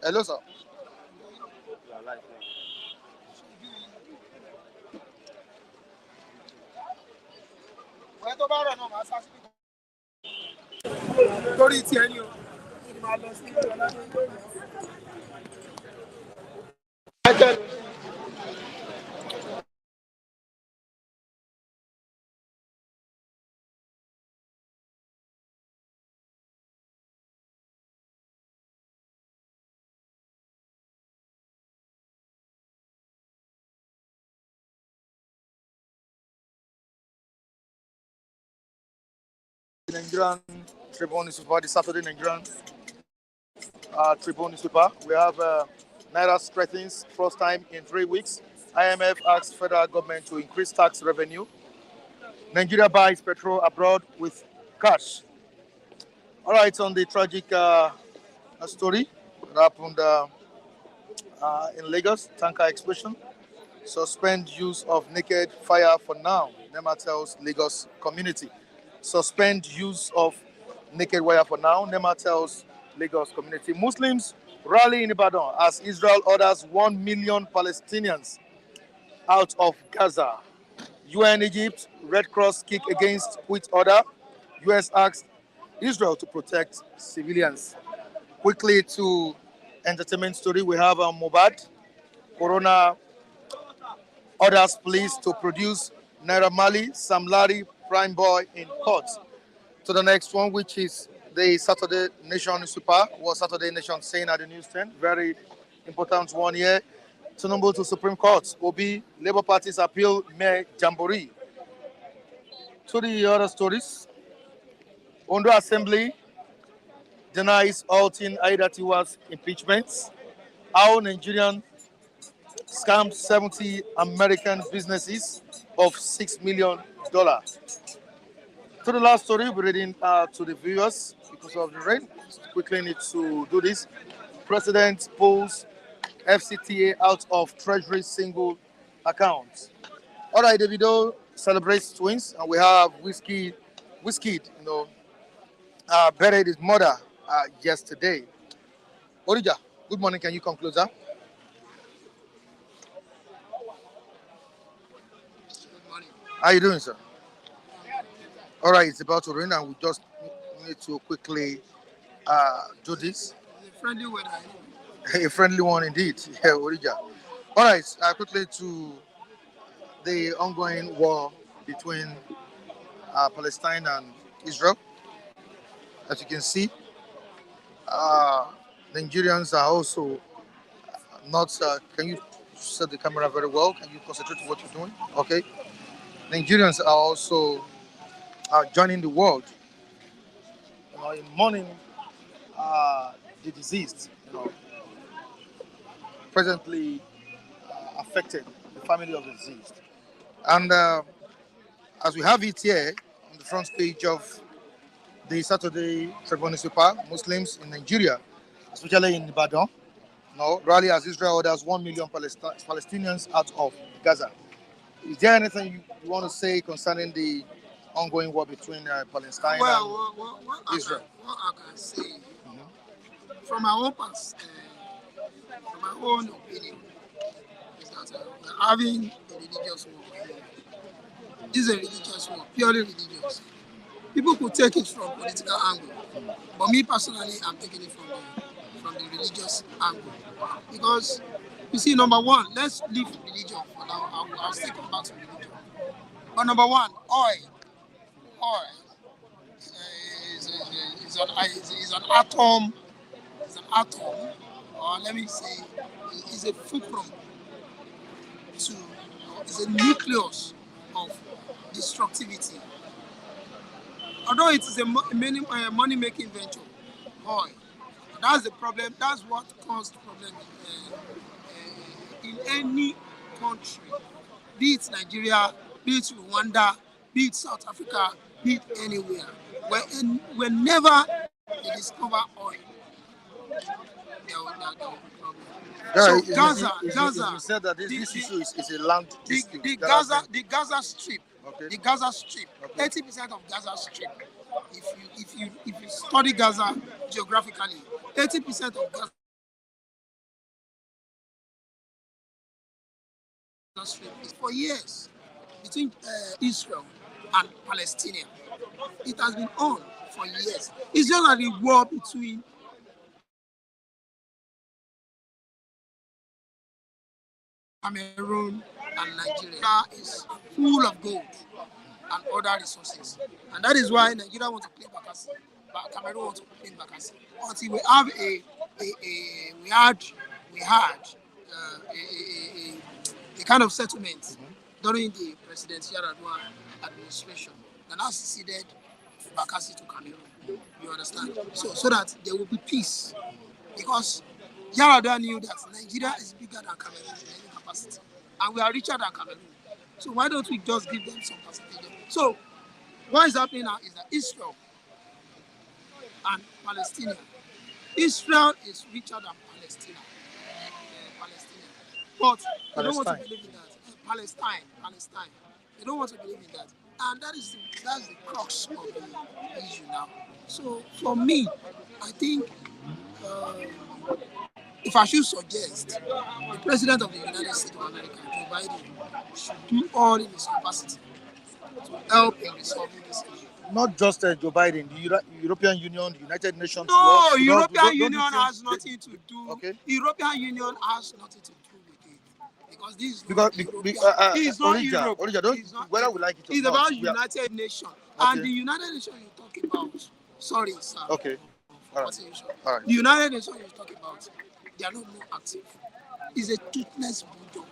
Hello, sir. Nigerian Tribune newspaper, the Saturday Nigerian Tribune newspaper. We have Naira strengthens first time in 3 weeks. IMF asks federal government to increase tax revenue. Nigeria buys petrol abroad with cash. All right, on the tragic story that happened in Lagos, tanker explosion. Suspend use of naked fire for now, NEMA tells Lagos community. Suspend use of naked wire for now, NEMA tells Lagos community. Muslims rally in Ibadan as Israel orders 1 million Palestinians out of Gaza. UN Egypt, Red Cross kick against quit order. US asks Israel to protect civilians. Quickly to entertainment story, we have Mobad. Corona orders police to produce Naira Mali, Sam Larry, Prime Boy in court. To the next one, which is the Saturday Nation Super, what Saturday Nation saying at the newsstand. Very important one here. Tinubu to Supreme Court. Obi, Labour Party's appeal, May Jamboree. To the other stories, Ondo Assembly denies halting Aidatiwa's impeachment. How Nigerian scammed 70 American businesses of $6 million. To the last story, we're reading to the viewers because of the rain. Quickly need to do this. President pulls FCTA out of Treasury single account. All right, Davido celebrates twins, and we have Whiskey, buried his mother yesterday. Orija, good morning. Can you come closer? How you doing, sir? All right, it's about to rain, and we just need to quickly do this. It's a friendly weather. A friendly one indeed. Yeah, Orija. All right, quickly to the ongoing war between Palestine and Israel. As you can see, uh, Nigerians are also not. Can you set the camera very well? Can you concentrate on what you're doing? Okay. Nigerians are also joining the world, in mourning the deceased, presently affected, the family of the deceased. And as we have it here on the front page of the Saturday Tribune newspaper, Muslims in Nigeria, especially in Ibadan, rally as Israel orders 1 million Palestinians out of Gaza. Is there anything you want to say concerning the ongoing war between Palestine and Israel? What I can say, from my own from my own opinion, is that we're having a religious war. This is a religious war, purely religious. People could take it from political angle, but me personally, I'm taking it from the religious angle. Because, you see, number one, let's leave religion for now. I'll still come back to religion. But number one, oil is an atom, or let me say, is a fulcrum to, is a nucleus of destructivity. Although it is a money-making venture, oil, that's the problem. That's what caused problem in any country, be it Nigeria, be it Rwanda, be it South Africa, be it anywhere. Whenever they discover oil, there will be problem. Yeah, So Gaza, you said that this issue is a land dispute. the Gaza Strip, Okay. the Gaza Strip, 80% of Gaza Strip. If you study Gaza geographically, 80% of Gaza Strip is for years between Israel and Palestine. It has been on for years. It's just like the war between Cameroon and Nigeria is full of gold and other resources. And that is why Nigeria wants to claim Bakassi, but Cameroon wants to claim Bakassi. Until we have we had a kind of settlement during the President Yaradua administration that now succeeded Bakassi to Cameroon. You understand? So that there will be peace. Because Yaradua knew that Nigeria is bigger than Cameroon in any capacity. And we are richer than Cameroon. So why don't we just give them some percentage? So what is happening now is that Israel and Palestine. Israel is richer than Palestine. But they don't want to believe in that. Palestine. They don't want to believe in that. And that's the crux of the issue now. So for me, I think if I should suggest, the President of the United States of America, Joe Biden, should do all in his capacity to help in resolving this issue. Not just Joe Biden, the European Union, the United Nations. No, European Union has nothing to do. Okay. European Union has nothing to do with it. Because this is not Europe. Whether we like it or it's not. It's about United Nations. Okay. And the United Nations you're talking about, sorry, sir. Okay. All right. The United Nations you're talking about, they are not more active. It's a toothless bulldog.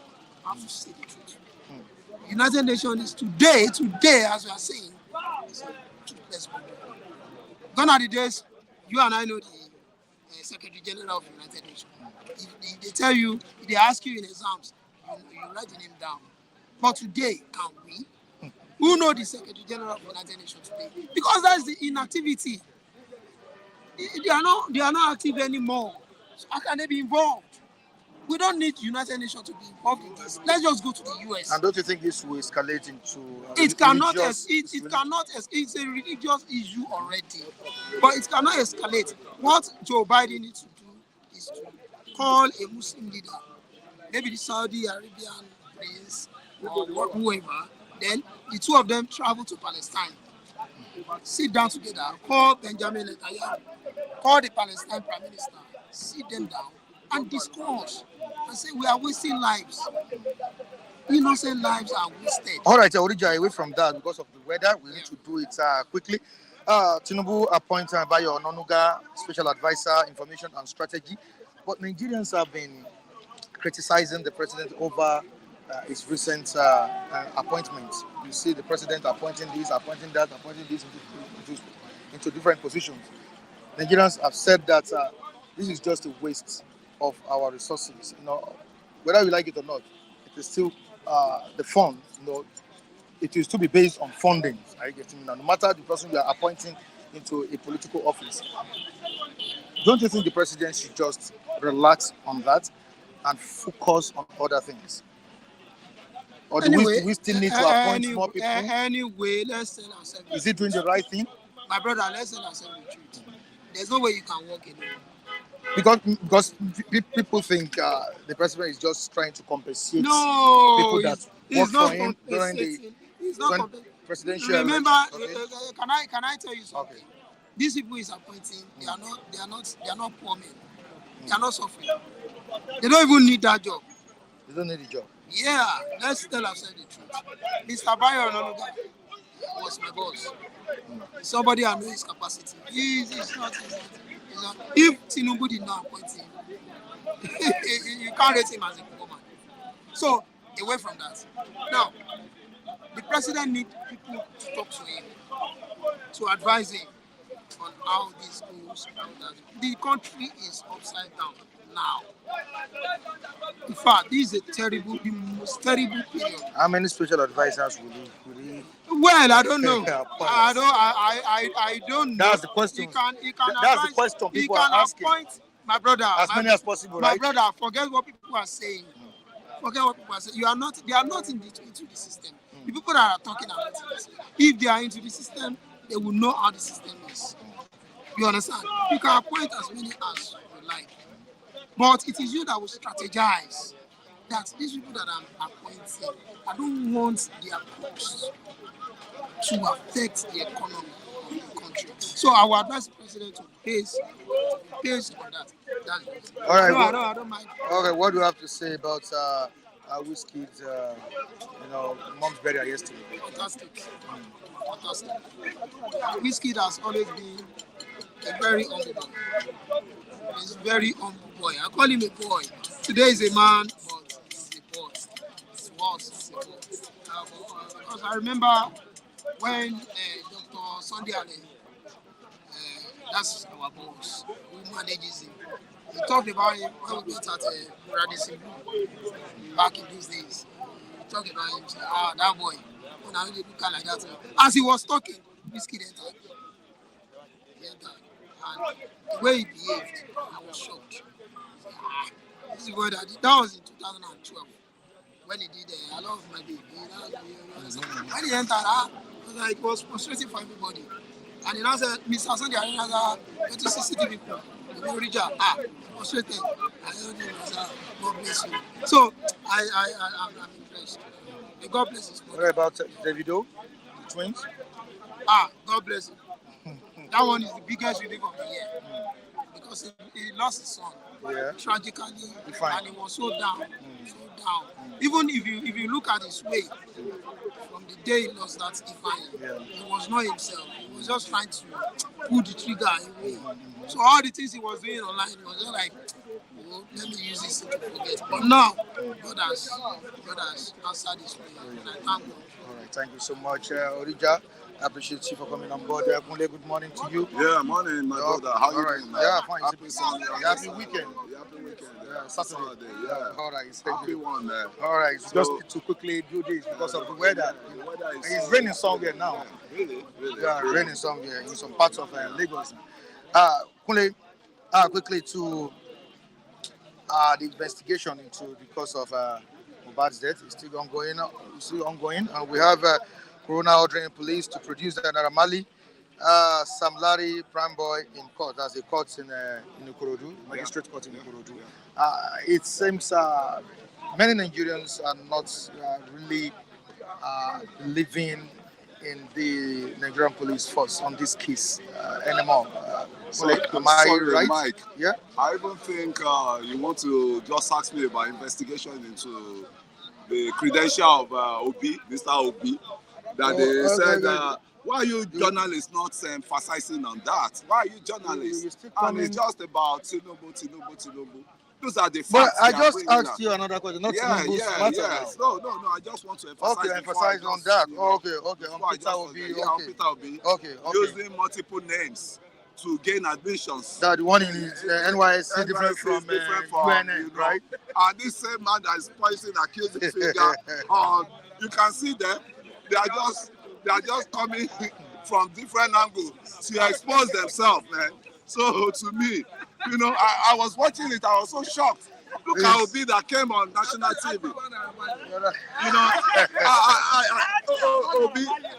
I have to say the truth. United Nations is today, as we are saying, is a toothless bulldog. Gone are the days, you and I know the Secretary General of the United Nations. If they tell you, if they ask you in exams, you write the name down. But today, can we? Who know the Secretary General of the United Nations today? Because that's the inactivity. They are not active anymore. So how can they be involved? We don't need the United Nations to be involved in this. Let's just go to the US. And don't you think this will escalate into it cannot it's a religious issue already. But it cannot escalate. What Joe Biden needs to do is to call a Muslim leader, maybe the Saudi Arabian prince or whoever, then the two of them travel to Palestine. Sit down together, call Benjamin Netanyahu, call the Palestine Prime Minister, sit them down and discuss and say we are wasting lives. Innocent lives are wasted. All right, Orija, away from that because of the weather, we need to do it quickly. Tinubu appointed Bayo Ononuga, Special Advisor, Information and Strategy. But Nigerians have been criticizing the president over his recent appointments. You see the president appointing this, appointing that, appointing this into different positions. Nigerians have said that this is just a waste of our resources. Whether we like it or not, it is still the fund. It is to be based on funding. No matter the person you are appointing into a political office. Don't you think the president should just relax on that and focus on other things? Or do we still need to appoint more people? Anyway, let's tell ourselves. Is he doing the right thing? My brother, let's tell ourselves the truth. There's no way you can work alone. Because people think the president is just trying to compensate people that work for him during the presidential. Remember, okay. Can I tell you something? Okay. These people he's appointing, they are not poor men. They are not suffering. They don't even need that job. They don't need the job. Yeah, let's tell ourselves the truth. Mr. Bayo Ononuga was my boss. Somebody I know his capacity. He's not. If Tinubu did not appoint him, you can't rate him as a poor man. So, away from that. Now, the president needs people to talk to him, to advise him on how this goes. The country is upside down now. In fact, this is the most terrible period. How many special advisors will he Well, I don't know. I don't know. That's the question. That's the question people are asking. Appoint, my brother. As many as possible, right? My brother, forget what people are saying. Forget what people are saying. They are not into the system. The people that are talking are not into the system. If they are into the system, they will know how the system is. You understand? You can appoint as many as you like. But it is you that will strategize. that these people that I'm appointing, I don't want their posts to affect the economy of the country. So I will advise the president to pace on that. That's it. All right. I don't mind. Okay, what do you have to say about Whiskey's, mom's burial yesterday? Fantastic. Fantastic. Whiskey has always been a very humble boy. He's a very humble boy. I call him a boy. Today is a man, but he's a boy. He was a boy. Because I remember when Dr. Sunday Ale, that's our boss, who manages him, he talked about him when we met at Radisson back in those days. He talked about him, said, that boy, when I really look at like that. As he was talking, Whiskey entered. He entered. And the way he behaved, I was shocked. This is what I did. That was in 2012 when he did I Love My Baby. When he entered, it was frustrating for everybody. And he now said, Mr. Sunday, I went to see city people. The Orija, frustrated. I heard him, God bless you. So I'm impressed. May God bless his body. What about Davido, the twins? God bless him. That one is the biggest relief of the year. Because he lost his son tragically, and he was so down. Even if you look at his way, from the day he lost that Ifeanyi, he was not himself. He was just trying to pull the trigger away. So all the things he was doing online, he was just like, let me use this to forget. But now, God has answered his prayer, and I thank God. All right, thank you so much, Orija. I appreciate you for coming on board. Kunle, good morning to you. Yeah, morning, my brother. How you doing? Yeah, fine. Happy Sunday. Happy weekend. Happy weekend. Yeah, Saturday. Yeah. All right. Happy one, man. All right. So, just to quickly do this because of the weather. It's raining somewhere now. Really? Yeah, raining somewhere in some parts of Lagos. Kunle, quickly to the investigation into the cause of Mohbad's death is still ongoing. And we have Corona ordering police to produce the Naira Marley, Sam Larry, Prime Boy in court. That's the court in Ikorodu, magistrate court in Ikorodu. It seems many Nigerians are not really living in the Nigerian police force on this case anymore. Am I right? Mike, Yeah. I even think you want to just ask me about investigation into the credential of Obi, Mr. Obi, that they said, why are you journalists not emphasizing on that? Why are you journalists? And it's just about Tinubu. Those are the facts. But I just asked you another question, not Tinubu's matter. Yes. No, I just want to emphasize on that. Okay. On Peter Obi. Okay. Using multiple names to gain admissions. That one in NYSC different from UNN, right? And this same man that is pointing accusing finger, you can see them. They are just coming from different angles to expose themselves, man. So to me, I was watching it. I was so shocked. Look how Obi that came on national TV.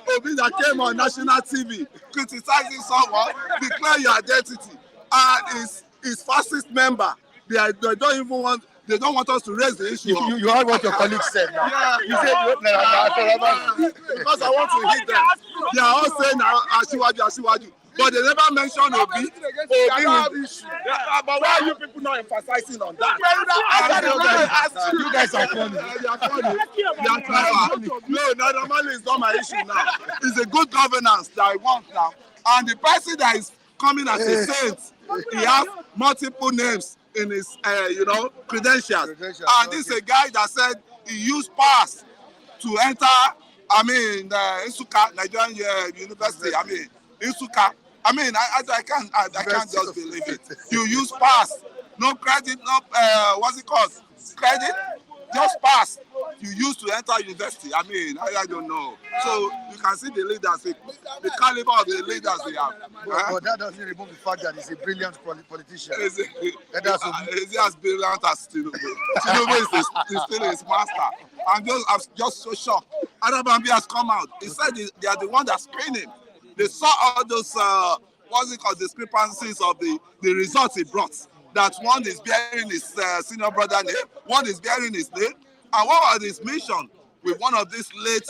Obi that came on national TV criticizing someone, declare your identity, and is fascist member. They don't even want. They don't want us to raise the issue. You heard what your colleague said now. Yeah. You said because I want to hit them. They are all saying Asiwaju. But they never mentioned Obi. But why are you people not emphasizing on that? you guys are funny. They are clever. No, Naira Marley is not my issue now. It's a good governance that I want now. And the person that is coming as a saint, he has multiple names in his, credentials. And this is a guy that said he used pass to enter, Nsukka, Nigerian University, Nsukka. I can't just believe it. You use pass, no credit, no, what's it called? Credit, just pass. You use to enter university. I don't know. So you can see the leaders, the caliber of the leaders they have. But that doesn't remove the fact that he's a brilliant politician. Is he as brilliant as Tinubu? Tinubu is still his master. I'm just so shocked. Arabambi has come out. He said they are the one that's screened him. They saw all those discrepancies of the results he brought. that one is bearing his senior brother name, one is bearing his name. And what was his mission with one of these late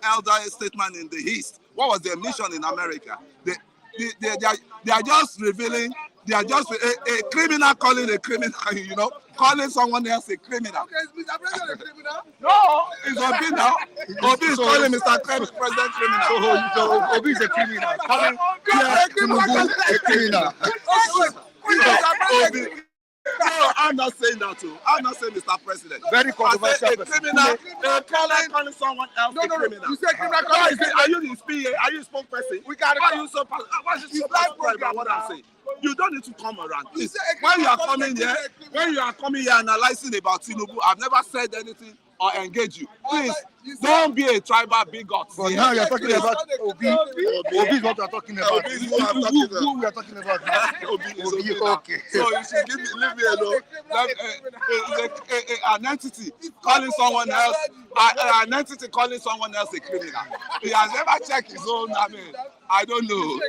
elder statesmen in the East? What was their mission in America? They are just revealing, they are just a criminal calling a criminal, you know, calling someone else a criminal. Okay, is Mr. President a criminal? No, it's Obi now. Obi is calling Mr. President criminal. So Obi is a criminal. Calling Tinubu a criminal. Obi. No, I'm not saying that too. I'm not saying Mr. President. Very controversial. A criminal, calling someone else a criminal. You say criminal. Are you the PA? Are you a spokesperson? We got Why are you so passionate about what I'm saying? You don't need to come around. Please, when you are coming here analyzing about Tinubu, I've never said anything or engage you. Please, don't be a tribal bigot. But now you're talking about Obi. Obi is what we're talking about. Obi is what I'm talking about. Who we are talking about now? Obi, Okay. So you should leave me alone. An entity calling someone else, an entity calling someone else a criminal. He has never checked his own. I mean, I don't know.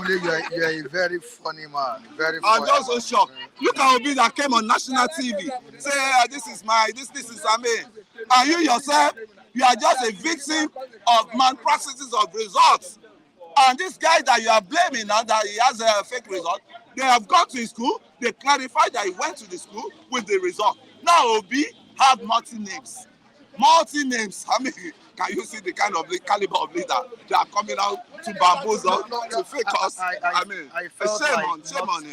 You are a very funny man. Very funny. I'm just so shocked. Look at Obi that came on national TV. Say, this is Amen. And you yourself, you are just a victim of malpractices of results. And this guy that you are blaming now that he has a fake result, they have gone to his school, they clarified that he went to the school with the result. Now Obi have multi-names. Multi-names. I mean, can you see the kind of the caliber of leader that are coming out to bamboozle, to fake us? I mean, shame on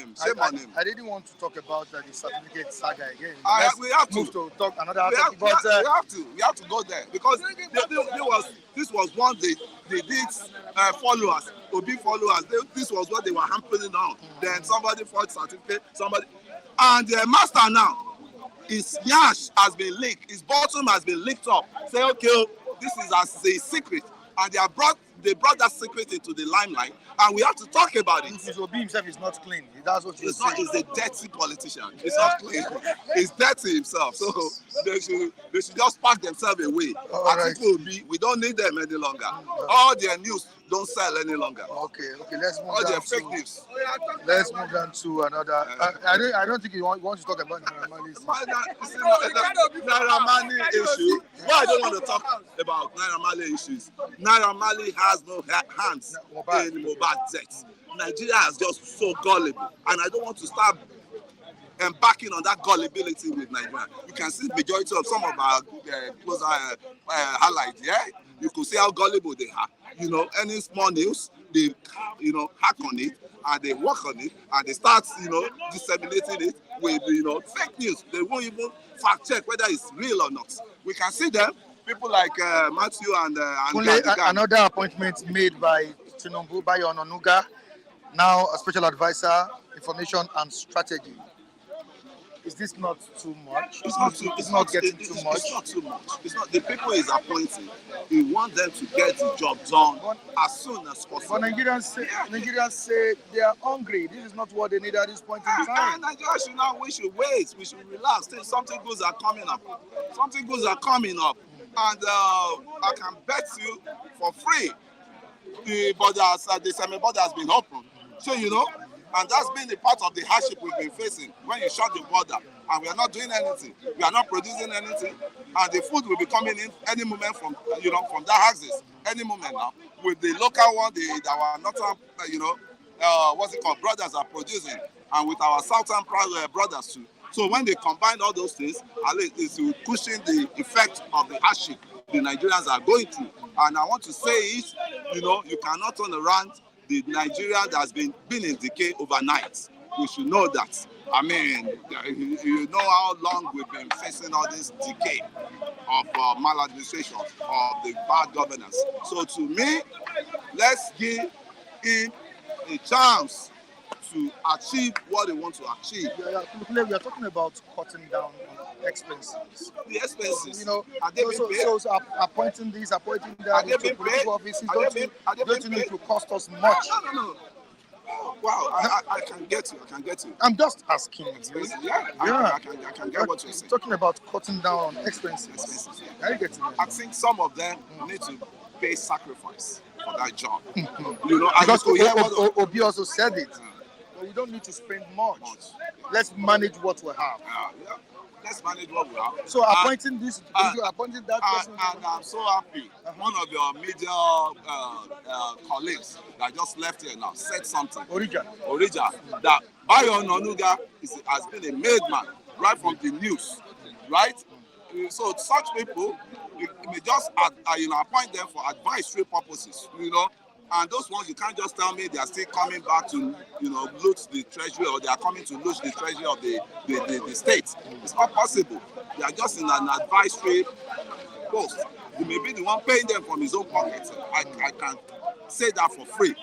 him. I didn't want to talk about the certificate saga again. We have to move to talk another topic. We have to go there because this was one they did followers, Obi followers. This was what they were hampering on. Then somebody forged certificate, and the master now. His yash has been leaked, his bottom has been leaked up. Say, okay, this is as a secret, and they brought that secret into the limelight, and we have to talk about it. Obi himself is not clean. That's what he's not. He's a dirty politician. He's not clean. He's dirty himself. So they should just pack themselves away. Right. Obi, we don't need them any longer. All their news don't sell any longer. Okay. Let's move all on their fake news. Let's move on to another. I don't think you want to talk about Naira Marley issue. Why I don't want to talk about Naira Marley issues? Naira Marley has no hands in Mohbad's death. Nigeria is just so gullible, and I don't want to start embarking on that gullibility with Nigeria. You can see the majority of some of our closer highlights. Yeah, you could see how gullible they are. You know, any small news, they hack on it and they work on it and they start disseminating it with fake news. They won't even fact check whether it's real or not. We can see them. People like Matthew and another appointment made by Tinubu, by Ononuga, now a special advisor, information and strategy. Is this not too much? It's not getting too much. It's not too much. It's not. The people is appointing. We want them to get the job done as soon as possible. But Nigerians say they are hungry. This is not what they need at this point in time. Nigeria we should wait. We should relax. Something good are coming up. Something good are coming up. And I can bet you for free, the semi-border has been open. So, and that's been a part of the hardship we've been facing when you shut the border and we are not doing anything. We are not producing anything. And the food will be coming in any moment from that axis, any moment now. With the local one, our northern, brothers are producing, and with our southern brothers too. So when they combine all those things, at least it's pushing the effect of the hardship the Nigerians are going through. And I want to say it, you cannot turn around the Nigeria that has been in decay overnight. We should know that. I mean, you know how long we've been facing all this decay of maladministration, of the bad governance. So to me, let's give him a chance to achieve what they want to achieve. We are talking about cutting down on expenses. The expenses. Are they being paid? So appointing this, appointing that into political offices, don't you need to cost us much? No. Wow, I can get you. I'm just asking you. I can get what you're saying. Talking about cutting down on expenses. I get it. I think some of them need to pay sacrifice for that job. Because Obi also said it. we don't need to spend much. Let's manage what we have. Yeah. Let's manage what we have. So appointing this, appointing that person. And I'm so happy. One of your major colleagues that just left here now said something. Orija. That Bayo Onanuga has been a made man right from the news, right? So such people, you may just appoint them for advisory purposes, And those ones you can't just tell me they are still coming back to loot the treasury, or they are coming to loot the treasury of the state. It's not possible. They are just in an advisory post. You may be the one paying them from his own pocket. I can say that for free.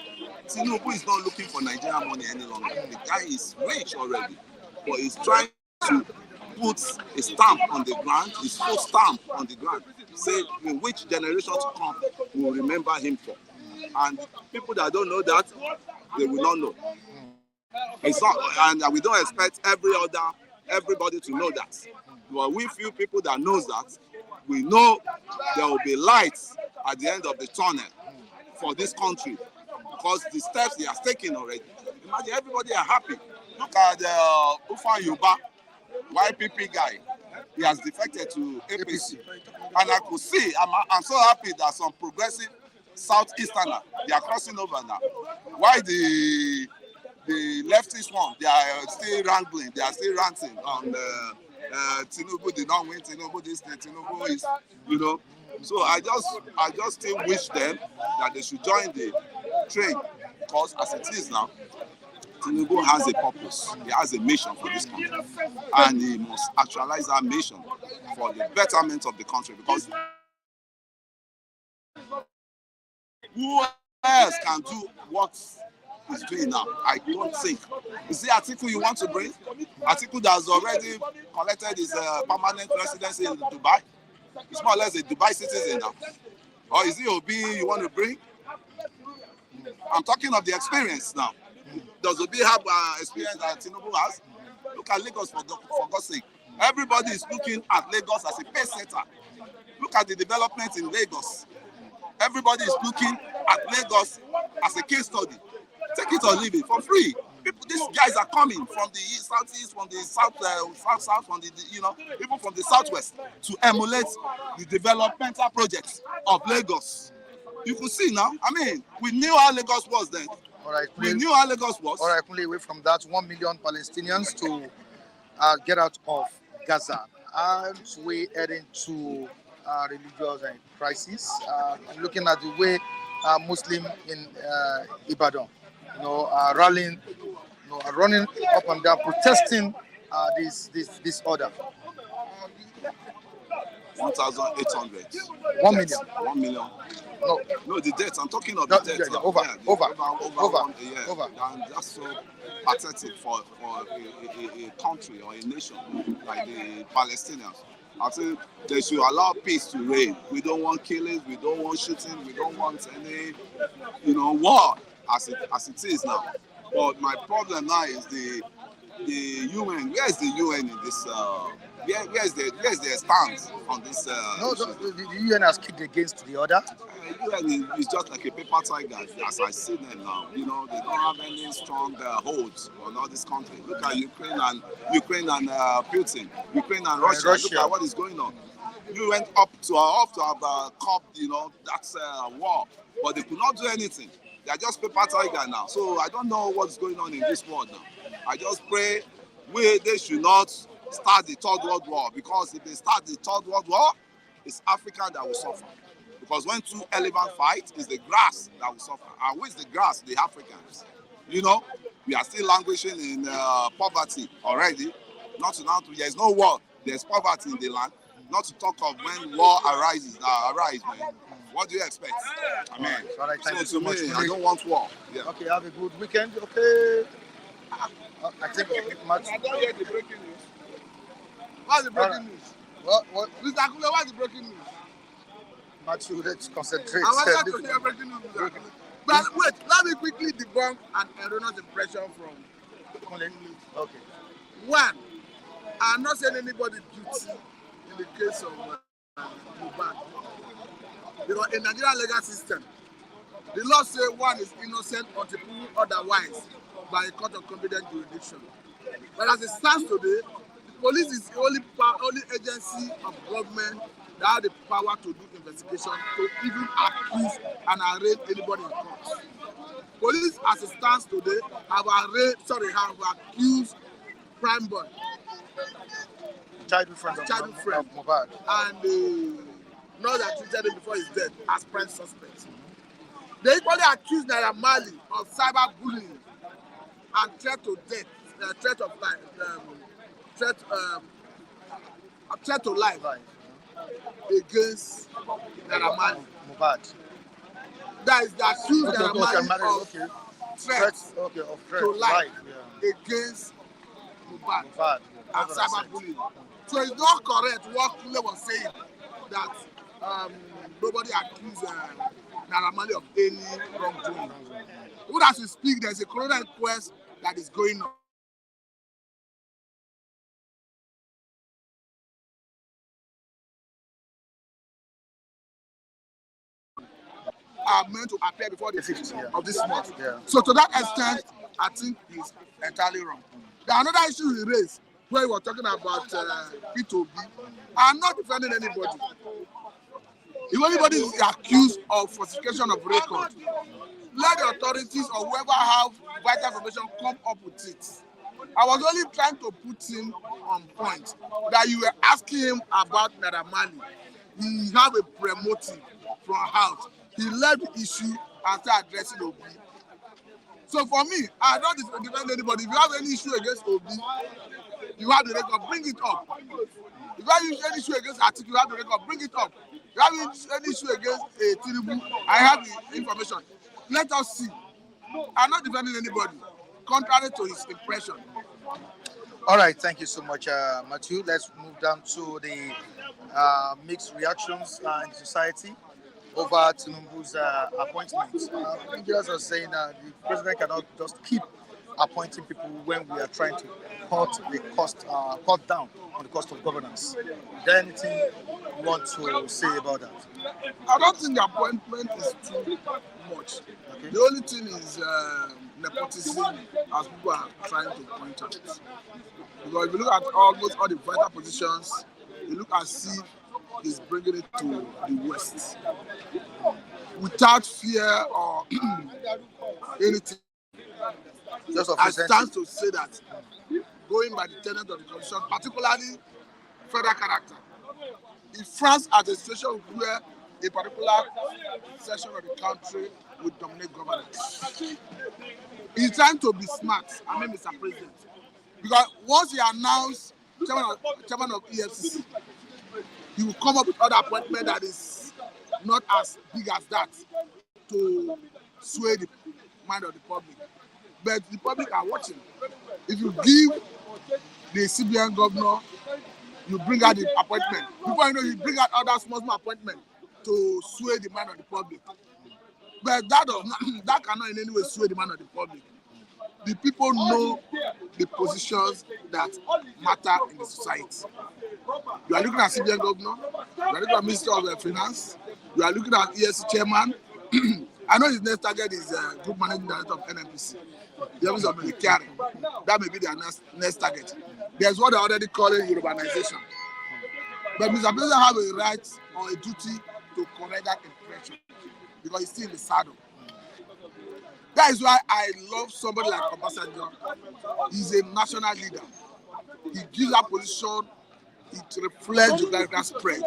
Tinubu is not looking for Nigerian money any longer. The guy is rich already, but he's trying to put a stamp on the ground, his full stamp on the ground. Say in which generation to come will remember him for. And people that don't know that, they will not know. It's not, and we don't expect everybody to know that. But we few people that knows that, we know there will be lights at the end of the tunnel for this country, because the steps they are taking already. Imagine everybody are happy. Look at Ufan Yuba, YPP guy. He has defected to APC, and I could see. I'm so happy that some progressive Southeasterner, they are crossing over now. Why the leftist one, they are still wrangling, they are still ranting on Tinubu did not win, Tinubu this thing, Tinubu is, So I just still wish them that they should join the train, because as it is now, Tinubu has a purpose, he has a mission for this country, and he must actualize that mission for the betterment of the country, because who else can do what he's doing now? I don't think. Is the article you want to bring? Article that has already collected his permanent residency in Dubai? It's more or less a Dubai citizen now. Or is it Obi you want to bring? I'm talking of the experience now. Does Obi have experience that Tinubu has? Look at Lagos for God's sake. Everybody is looking at Lagos as a pace setter. Look at the development in Lagos. Everybody is looking at Lagos as a case study. Take it or leave it for free. These guys are coming from the east, southeast, from the south, from the even from the southwest to emulate the developmental projects of Lagos. You could see now. I mean, we knew how Lagos was then. All right, we knew how Lagos was. All right, quickly away from that, 1 million Palestinians to get out of Gaza. Aren't we heading to religious crisis? Looking at the way Muslim in Ibadan, are rallying, are running up and down, protesting this order. 1,800. 1 million. 1 million. No, the death. I'm talking of No, the death. over. And that's so pathetic for a country or a nation like the Palestinians. I think they should allow peace to reign. We don't want killings, we don't want shooting, we don't want any, war as it is now. But my problem now is the UN. Where is the UN in this? Where's their stance on this? The UN has kicked against the order. UN is just like a paper tiger, as I see them now. They don't have any strong holds on all this country. Look at Ukraine and Putin, Ukraine and Russia. Look at what is going on. You went up to have cupped, that's war, but they could not do anything. They are just paper tiger now. So I don't know what's going on in this world now. I just pray they should not start the Third World War, because if they start the Third World War, it's Africa that will suffer. Because when two elephants fight, it's the grass that will suffer. And with the grass, the Africans. We are still languishing in poverty already. There's no war, there's poverty in the land. Not to talk of when war arises, man. What do you expect? I mean, so to me, I don't want war. Yeah. Okay, have a good weekend. Okay. I think I don't hear the breaking news. What's the breaking news? What? Mr. Akule, what's the breaking news? Matthew, let's concentrate. I want to hear breaking news. But wait, let me quickly debunk an erroneous impression from Okay. One, I'm not saying anybody guilty in the case of Mohbad. Because in Nigerian legal system, the law says one is innocent until proven otherwise. by a court of competent jurisdiction. But as it stands today, the police is the only agency of government that has the power to do investigation, to even accuse and arraign anybody in court. Police, as it stands today, have accused Prime Boy, childhood friend of Mohbad, and know that treated him before his death as prime suspect. They equally accused Naira Marley of cyber bullying and threat to death, threat of life, threat to life against Naira Marley. Mohbad. That is, they accused Naira Marley of threat to life against Mohbad and cyber bullying. So it's not correct what Kule was saying, that nobody accused Naira Marley of any wrongdoing. Even as we speak, there's a coroner inquest that is going on. Are meant to appear before the 5th of this month. So to that extent, I think he's entirely wrong. There are another issue he raised where we were talking about P2B. I'm not defending anybody. If anybody is accused of falsification of record, let the authorities or whoever have vital information come up with it. I was only trying to put him on point that you were asking him about Naira Marley. He have a pre-motive from house. He left the issue and started addressing Obi. So for me, I don't defend anybody. If you have any issue against Obi, you have the record, bring it up. If you have any issue against Atiku, you have the record, bring it up. If you have any issue against Tinubu, I have the information. Let us see. I'm not defending anybody, contrary to his impression. All right, thank you so much, Matthew. Let's move down to the mixed reactions in society over Tinubu's appointments. Nigerians are saying that the president cannot just keep appointing people when we are trying to cut down on the cost of governance. Is there anything you want to say about that? I don't think the appointment is too much. Okay. The only thing is nepotism, as people are trying to point out. Because if you look at almost all the vital positions, you look as if he's bringing it to the West without fear or anything. I stand to say that going by the tenet of the constitution, particularly federal character, if France has a situation where a particular section of the country would dominate governance, he's trying to be smart. I mean, Mr. President, because once he announced chairman of EFCC, he will come up with other appointment that is not as big as that to sway the mind of the public. But the public are watching. If you give the CBN governor, you bring out the appointment. Before you know, you bring out other small appointments to sway the mind of the public. But that cannot in any way sway the mind of the public. The people know the positions that matter in the society. You are looking at CBN governor, you are looking at Minister of Finance, you are looking at ESC chairman. I know his next target is Group Managing Director of NNPC, the office of Military. That may be their next target. There's what they're already calling urbanization. But Mr. President have a right or a duty to correct that impression because he's still in the saddle. That is why I love somebody like Obasanjo. He's a national leader. He gives that position, it reflects geographical spread,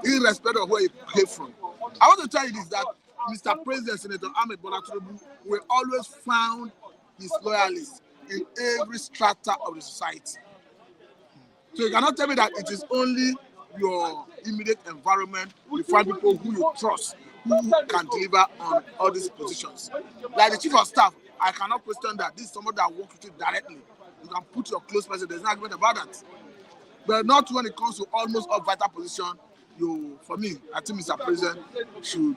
irrespective of where he came from. I want to tell you this, that Mr. President, Senator Ahmed Bola Tinubu will always found his loyalists in every strata of the society. So you cannot tell me that it is only your immediate environment, you find people who you trust, who can deliver on all these positions. Like the chief of staff, I cannot question that. This is somebody that works with you directly. You can put your close person, there's no argument about that. But not when it comes to almost all vital positions. For me, I think Mr. President should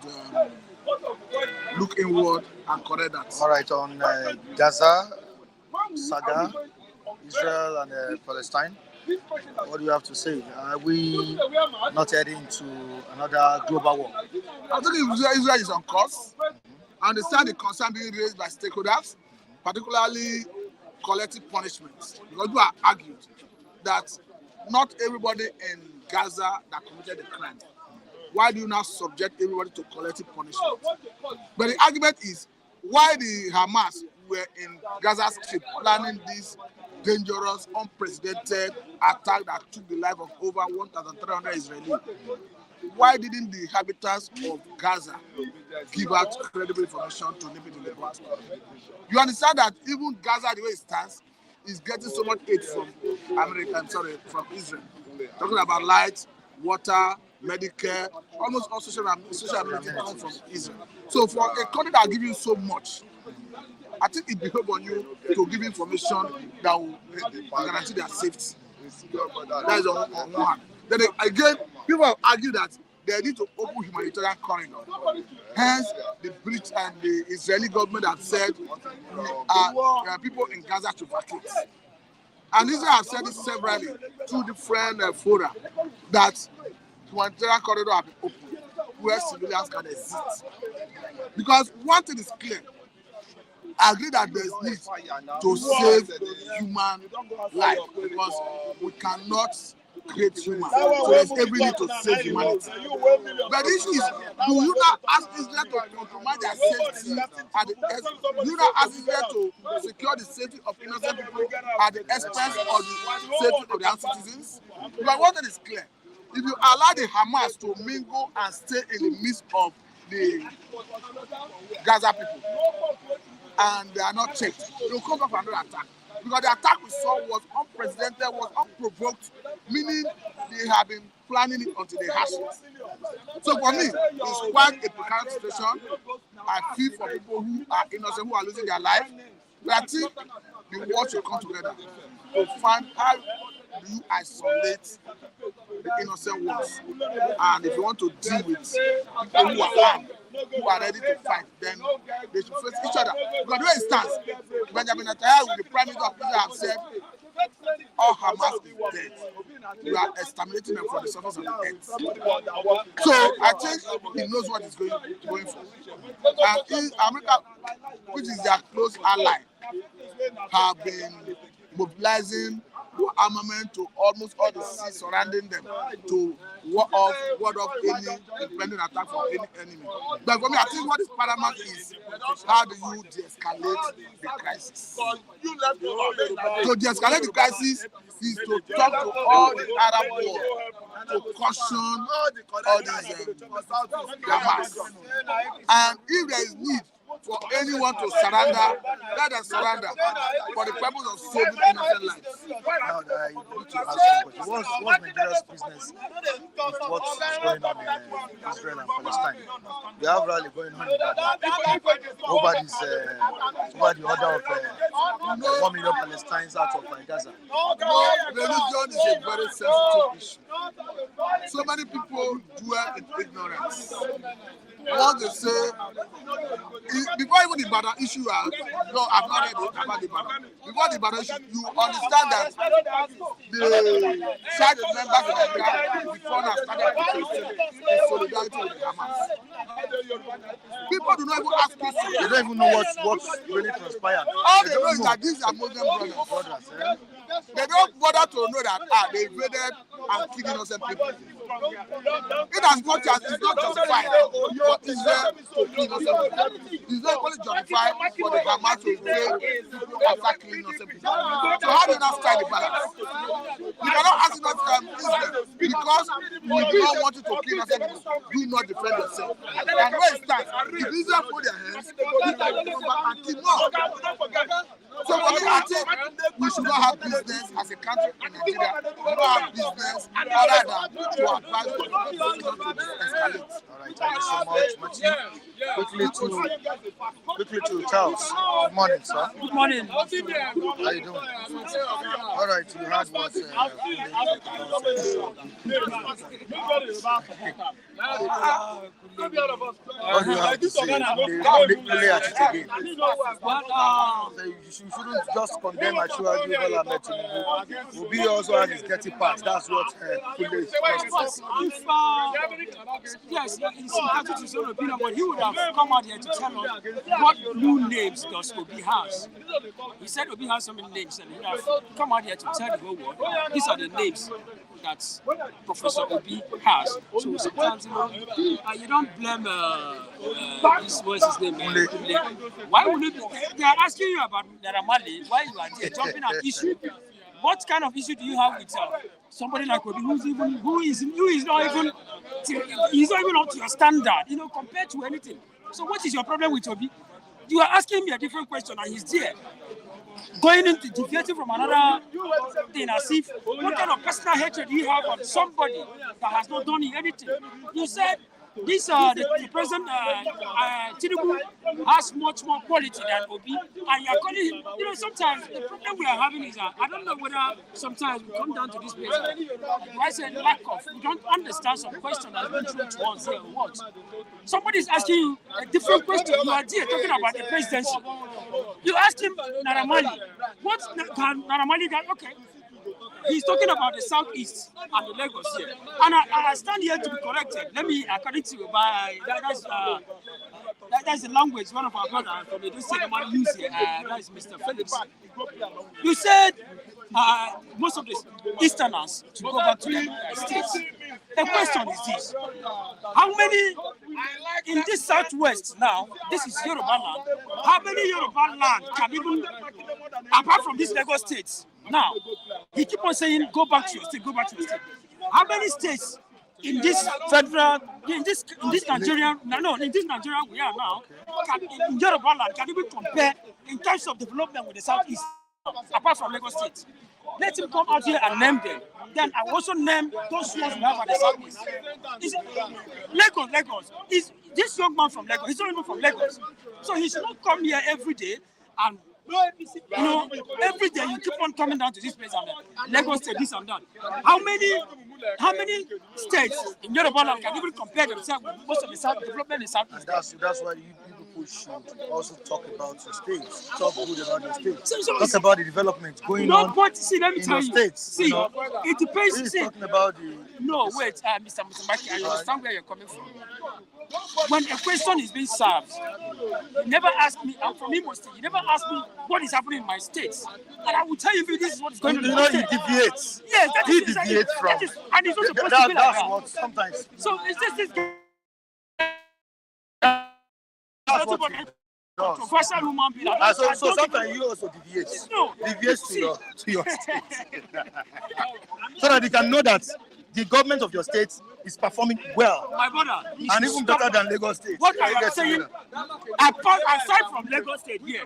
look inward and correct that. All right, on Gaza, saga, Israel and Palestine, what do you have to say? Are we not heading into another global war? I think Israel is on course. I understand the concern being raised by stakeholders. particularly collective punishments, because you are argued that not everybody in Gaza that committed the crime. Why do you now subject everybody to collective punishment? But the argument is why the Hamas were in Gaza Strip planning this dangerous, unprecedented attack that took the life of over 1,300 Israelis. Why didn't the inhabitants of Gaza give out credible information to nip it in the bud? You understand that even Gaza, the way it stands, is getting so much aid from from Israel. Talking about light, water, Medicare, almost all social amenities come from Israel. So for a country that gives you so much, I think it behoves on you to give information that will guarantee their safety. That is on one hand. Then again, people have argued that they need to open humanitarian corridor. Hence, the British and the Israeli government have said people in Gaza to vacate. And Israel have said it severally through different fora that humanitarian corridor have been opened where civilians can exist. Because one thing is clear, I agree that there is need to save human life because we cannot create human. So there's every need to save humanity. But the issue is, do you not ask Israel to compromise their safety at the do you not ask Israel to secure the safety of innocent people at the expense of the safety of their citizens? Because one thing is clear, if you allow the Hamas to mingle and stay in the midst of the Gaza people, and they are not checked, they will come back for another attack. Because the attack we saw was unprecedented, was unprovoked, meaning they have been planning it until they hatched it. So for me, it's quite a precarious situation. I feel for people who are innocent, who are losing their life. But I think the world should come together to find how do you isolate the innocent ones. And if you want to deal with people who are armed, who are ready to fight, then they should face each other. Because the way it stands, Benjamin Netanyahu, the Prime Minister of Israel, have said, all Hamas is dead. We are exterminating them from the surface of the earth. So I think he knows what he's going for. And America, which is their close ally, have been mobilizing armament to almost all the seas surrounding them to ward off any impending attack from any enemy. But for me, I think what is paramount is how do you de-escalate the crisis? To de-escalate the crisis is to talk to all the Arab world to caution all these Hamas. And if there is need for anyone to surrender, let them surrender for the purpose of saving innocent lives. Now, I need to ask you a question. What's Nigeria's business with what's going on in Israel and Palestine? We have rally going on over the order of 1 million Palestinians out of Gaza. Religion is a very sensitive issue. So many people dwell in ignorance. What they say, before even the Ibadan issue, I've not read about the Ibadan. Before the Ibadan issue, you understand that the child members of Nigeria before now started in solidarity with the Hamas. People do not even ask questions. They don't even know what's really transpired. All they know is that these are Muslim brothers. They don't bother to know that they invaded and killed innocent people. In as much as it's not justified for Israel to kill innocent people, it's not only justified for the Hamas to invade people after killing innocent people. So how do you now strike the balance? You cannot ask Israel because we do not want you to kill innocent people. Do not defend yourself. And where it stands, if Israel put their hands, people will come back and kill more. So for me, I think we should not have business as a country in Nigeria. We should not have business other than to advise for the situation to escalate. All right, thank you so much, Martin. Quickly to Charles. Good morning, sir. Good morning. How are you doing? All right, you had what? What do you have to say? They play at it again. You you shouldn't just condemn Ashwaju Bola Ahmed Tinubu. Obi also has his dirty parts. That's what Kule is. If yes, it's entitled to his own opinion, but he would have come out here to tell us what new names does Obi has. He said Obi has so many names, and he would have come out here to tell the whole world these are the names that Professor Obi has. So sometimes you don't blame what's his name? Why would it? They are asking you about Naramali. Why you are there jumping at issue? What kind of issue do you have with somebody like Obi who is not even up to your standard, compared to anything? So what is your problem with Obi? You are asking me a different question, and he's there going into deviating from another thing as if what kind of personal hatred do you have on somebody that has not done anything? You said this the president Tinubu has much more quality than Obi, and you are calling him. Sometimes the problem we are having is I don't know whether sometimes we come down to this place. I say lack of. We don't understand some question that's been thrown to us here. What? Somebody is asking you a different question. You are there talking about the presidency. You asked him Naramali. What can Naramali got? Okay. He's talking about the southeast and the Lagos here. And I stand here to be corrected. Let me, according to that's the language one of our brothers from the State use here. That is Mr. Phillips. You said most of the Easterners to go back to the states. The question is this: how many in this southwest now? This is Yoruba land. How many Yoruba land can even, apart from these Lagos states? Now, he keep on saying, go back to your state, go back to your state. How many states in this federal, in this Nigeria we are now, in Yoruba land, can even compare in terms of development with the southeast, apart from Lagos State? Let him come out here and name them. Then I also name those ones we have at the southeast. Lagos. Is this young man from Lagos? He's not even from Lagos. So he should not come here every day and every day you keep on coming down to this place and Lagos State, this and that. How many states in Yoruba land can even compare themselves with most of the South development in South? And that's why you people should also talk about the states. Talk good about the states. Talk about the development going on let me tell you. States. It depends. He's talking about the. No, wait, Mr. Maki, I understand where you're coming from. When a question is being served, you never ask me, I'm from Imo State, you never ask me what is happening in my state. And I will tell you if this is what is going on in my state. He deviates. Yes, he deviates from. And it's not supposed to be like that. That's what sometimes. So it's just this. That's what he does. Controversial human being. So sometimes you also deviate. No. Deviates to your state. So that you can know that the government of your state is performing well. My brother, and even better than Lagos State. What I am saying, aside from Lagos State here,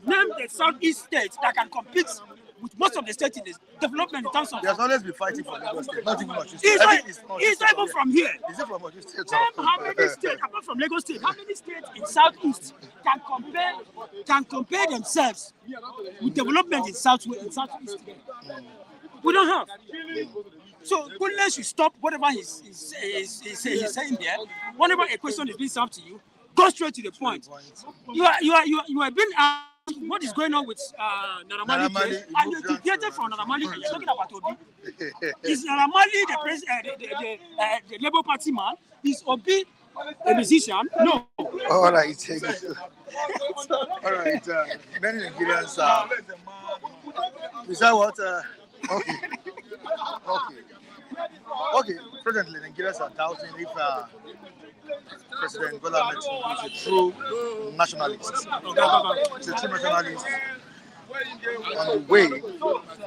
name the southeast states that can compete with most of the states in this development in terms of. There's always been fighting for Lagos State, not even much. He's not even from here. Is it from Oyo State? How many states, apart from Lagos State, how many states in southeast can compare themselves with development in southeast? We don't have. So Kunle should stop whatever he's saying there. Whenever a question is being served to you, go straight to the point. You are being asked what is going on with Naramali case, and you deviated from Naramali and you're talking about Obi. Is Naramali the Labour Party man? Is Obi a musician? No. All right. All right. Many Nigerians is that what? Okay. Presently, Nigerians are doubting if President Bola Ahmed Tinubu is a true nationalist. He's a true nationalist. On the way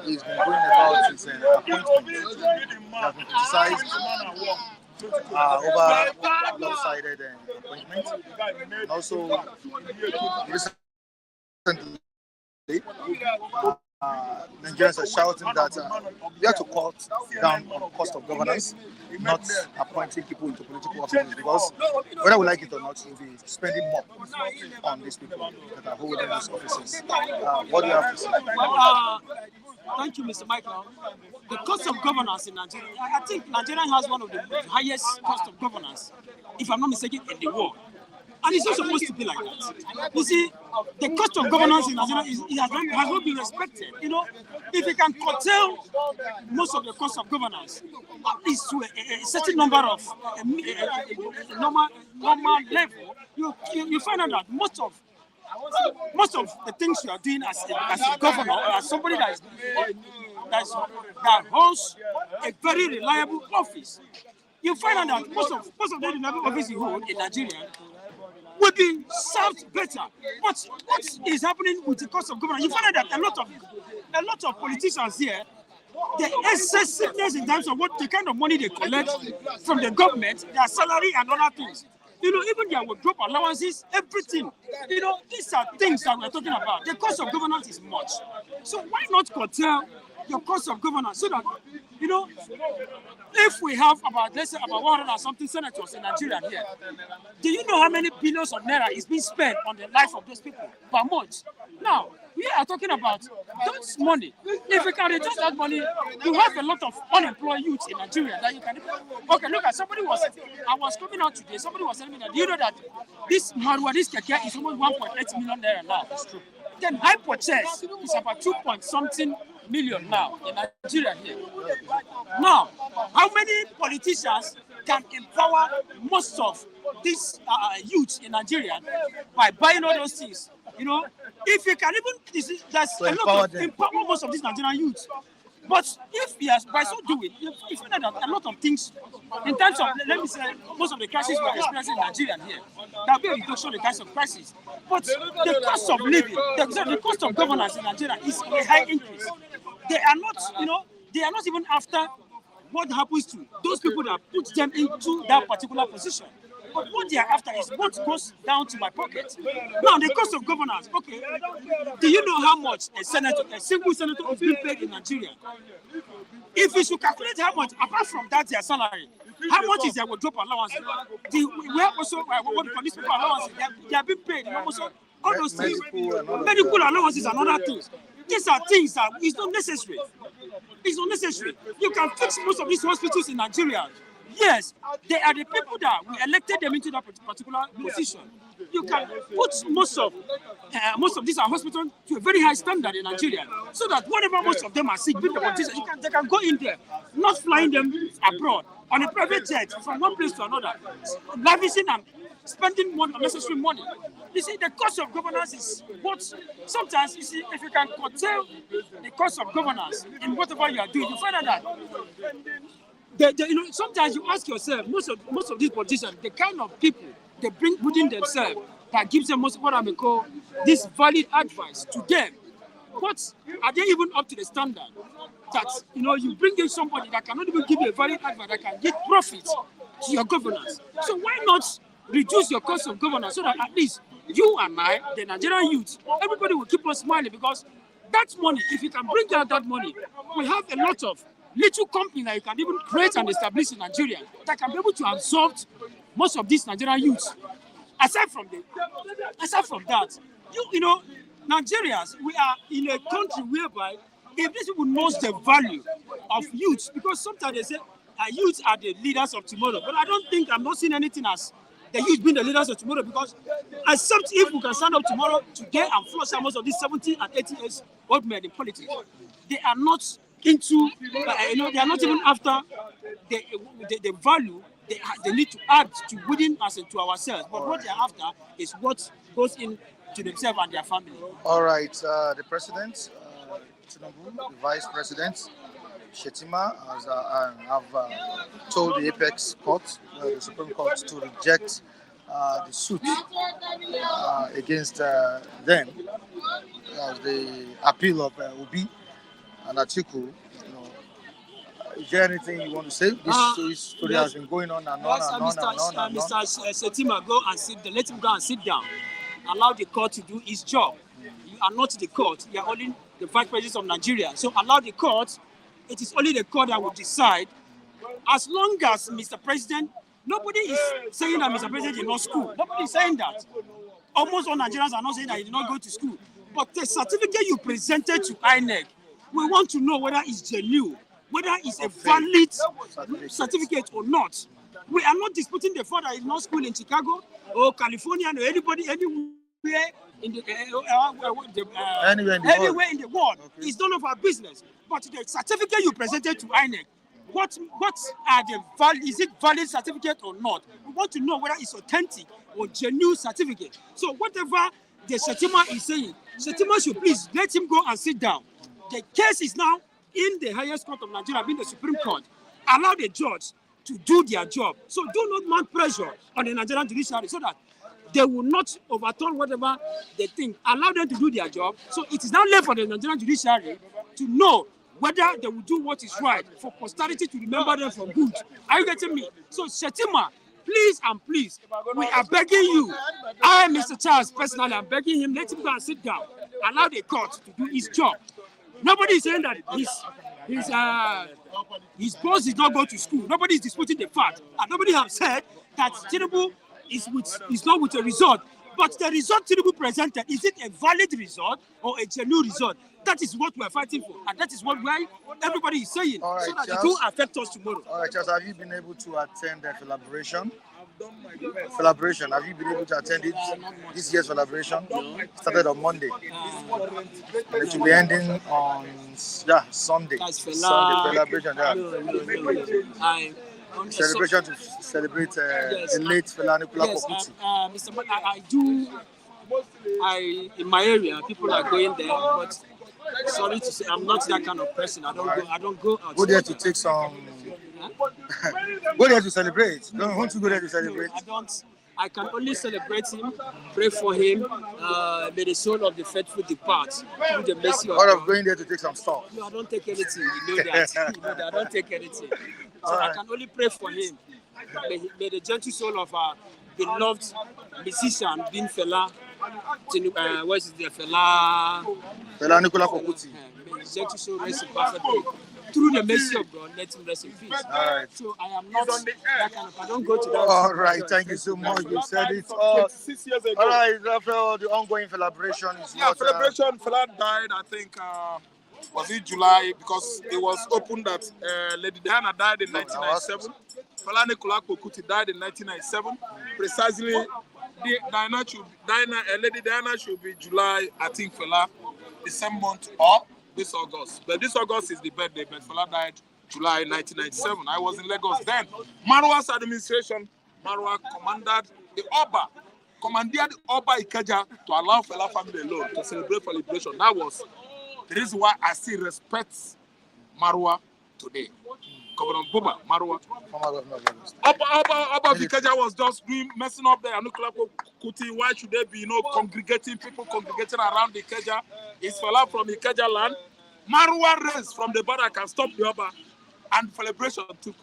he's been going about his appointment, he has been criticized over lopsided appointment. And also, recently, Nigerians are shouting that we have to cut down on cost of governance, not appointing people into political offices, because whether we like it or not, we'll be spending more on these people that are holding these offices. What do you have to say? Thank you, Mr. Michael. The cost of governance in Nigeria, I think Nigeria has one of the highest cost of governance, if I'm not mistaken, in the world. And it's not supposed to be like that. You see, the cost of governance in Nigeria has not been respected. You know, if you can curtail most of the cost of governance, at least to a certain number of normal level, you find out that most of the things you are doing as a governor or as somebody that holds a very reliable office, you find out that most of the reliable office you hold in Nigeria will be served better. But what is happening with the cost of governance? You find out that a lot of politicians here, the excessiveness in terms of what the kind of money they collect from the government, their salary and other things. You know, even their wardrobe allowances, everything. You know, these are things that we're talking about. The cost of governance is much. So why not curtail your cost of governance so that, you know, if we have about, let's say, about 100 and something senators in Nigeria here, do you know how many billions of naira is being spent on the life of those people per month? Now, we are talking about that money. If we can reduce that money, you have a lot of unemployed youth in Nigeria that you can. Okay, look at I was coming out today, somebody was telling me that, do you know that this Marwa, this Keke is almost 1.8 million naira now? It's true. Then high purchase is about 2 point something million now in Nigeria here. Now, how many politicians can empower most of these youth in Nigeria by buying all those things? You know, if you can even, there's a lot of empower most of these Nigerian youth. But if he has, by so doing, you find out that a lot of things, in terms of, let me say, most of the crises we're experiencing in Nigeria here, there will be a reduction in the kinds of crisis. But the cost of living, the cost of governance in Nigeria is a high increase. They are not, you know, they are not even after what happens to those people that put them into that particular position. But what they are after is what goes down to my pocket. Now, the cost of governance, okay, do you know how much a single senator is being paid in Nigeria? If we should calculate how much, apart from that, their salary, how much is their wardrobe allowance? We have also, what we call these people allowances, they are being paid. Also, all those things, medical allowances and other things. These are things that is not necessary. It's not necessary. You can fix most of these hospitals in Nigeria. Yes, they are the people that we elected them into that particular position. You can put most of these hospitals to a very high standard in Nigeria, so that whenever most of them are sick, they can go in there, not flying them abroad on a private jet from one place to another, lavishing and spending more unnecessary money. You see, the cost of governance is what sometimes, you see, if you can curtail the cost of governance in whatever you are doing, you find out that you know, sometimes you ask yourself, most of these politicians, the kind of people they bring within themselves that gives them most what I may call this valid advice to them. But are they even up to the standard that, you know, you bring in somebody that cannot even give you a valid advice that can give profit to your governance? So why not reduce your cost of governance so that at least you and I, the Nigerian youth, everybody will keep on smiling, because that money, if you can bring out that money, we have a lot of little companies that you can even create and establish in Nigeria that can be able to absorb most of these Nigerian youths. Aside from that, you know, Nigerians, we are in a country whereby if these people knows the value of youth, because sometimes they say youth are the leaders of tomorrow, but I'm not seeing anything as the youth being the leaders of tomorrow, because except if we can stand up tomorrow today and flush out most of these 70 and 80 years old men in politics, they are not into, you know, they are not even after the value they need to add to within us and to ourselves. But what they are after is what goes in to themselves and their family. All right, the president, Tinubu, the vice president, Shetima, have told the Apex Court, the Supreme Court, to reject the suit against them, the appeal of Obi and Atiku. You know, is there anything you want to say? This story has been going on and on and on and on. Mr. Shetima, go and sit down. Let him go and sit down. Allow the court to do its job. You are not the court. You are only the vice president of Nigeria. So allow the court. It is only the court that will decide. As long as Mr. President, nobody is saying that Mr. President did not school. Nobody is saying that. Almost all Nigerians are not saying that he did not go to school. But the certificate you presented to INEC, we want to know whether it's genuine, whether it's a valid certificate or not. We are not disputing the fact that it's not school in Chicago or California or anybody anywhere in the anywhere in the world. Okay. It's none of our business. But the certificate you presented to INEC, what are the valid? Is it valid certificate or not? We want to know whether it's authentic or genuine certificate. So whatever the Shetima is saying, Shetima should please let him go and sit down. The case is now in the highest court of Nigeria, being the Supreme Court. Allow the judge to do their job. So do not mount pressure on the Nigerian judiciary so that they will not overturn whatever they think. Allow them to do their job. So it is now left for the Nigerian judiciary to know whether they will do what is right for posterity to remember them for good. Are you getting me? So Shetima, please and please, we are begging you. I, Mr. Charles, personally, I'm begging him, let him go and sit down. Allow the court to do his job. Nobody is saying that his boss did not go to school. Nobody is disputing the fact. And nobody has said that Tinubu is not with a result. But the result Tinubu presented, is it a valid result or a genuine result? That is what we are fighting for. And that is what everybody is saying. All right, so that Charles, it will affect us tomorrow. All right, Charles, have you been able to attend the celebration? Celebration, have you been able to attend it? This year's celebration started on Monday. And it will be ending on Sunday. Sunday celebration. Celebration to celebrate the late Fela Anikulapo Kuti. Mr. But in my area, people are going there, but sorry to say, I'm not that kind of person. I don't go out. Go there to take some. Go there to celebrate. Don't want to go there to celebrate. I can only celebrate him, pray for him. May the soul of the faithful depart through the mercy of Out God. of going there to take some stuff. No, I don't take anything. You know that. You know that. I don't take anything. So I can only pray for him. May the gentle soul of our beloved musician, being Fela, what is it, Fela Anikulapo Kuti. May his gentle soul rest in perfect peace. Through the mercy of God, let him rest in peace. All right. So I am not that kind of. I don't go to that. All right. Thank you so much. You said it all. 6 years ago. All right. After all the ongoing celebration is Yeah, celebration. Fela died, I think, was it July? Because it was opened that Lady Diana died in 1997. Fela Anikulapo Kuti died in 1997. Precisely, Lady Diana should be July, I think, Fela, the same month or this August. But this August is the birthday, but Fela died July 1997. I was in Lagos then. Marwa's administration, Marwa commandeered Oba Ikeja to allow Fela family alone to celebrate for liberation. That was the reason why I still respect Marwa today. Governor Buba, Marwa. Oba Ikeja was just messing up there. Anikulapo Kuti, why should they be, congregating around the Ikeja? It's Fela from Ikeja land. Marwa raised from the border can stop the Oba, and celebration took,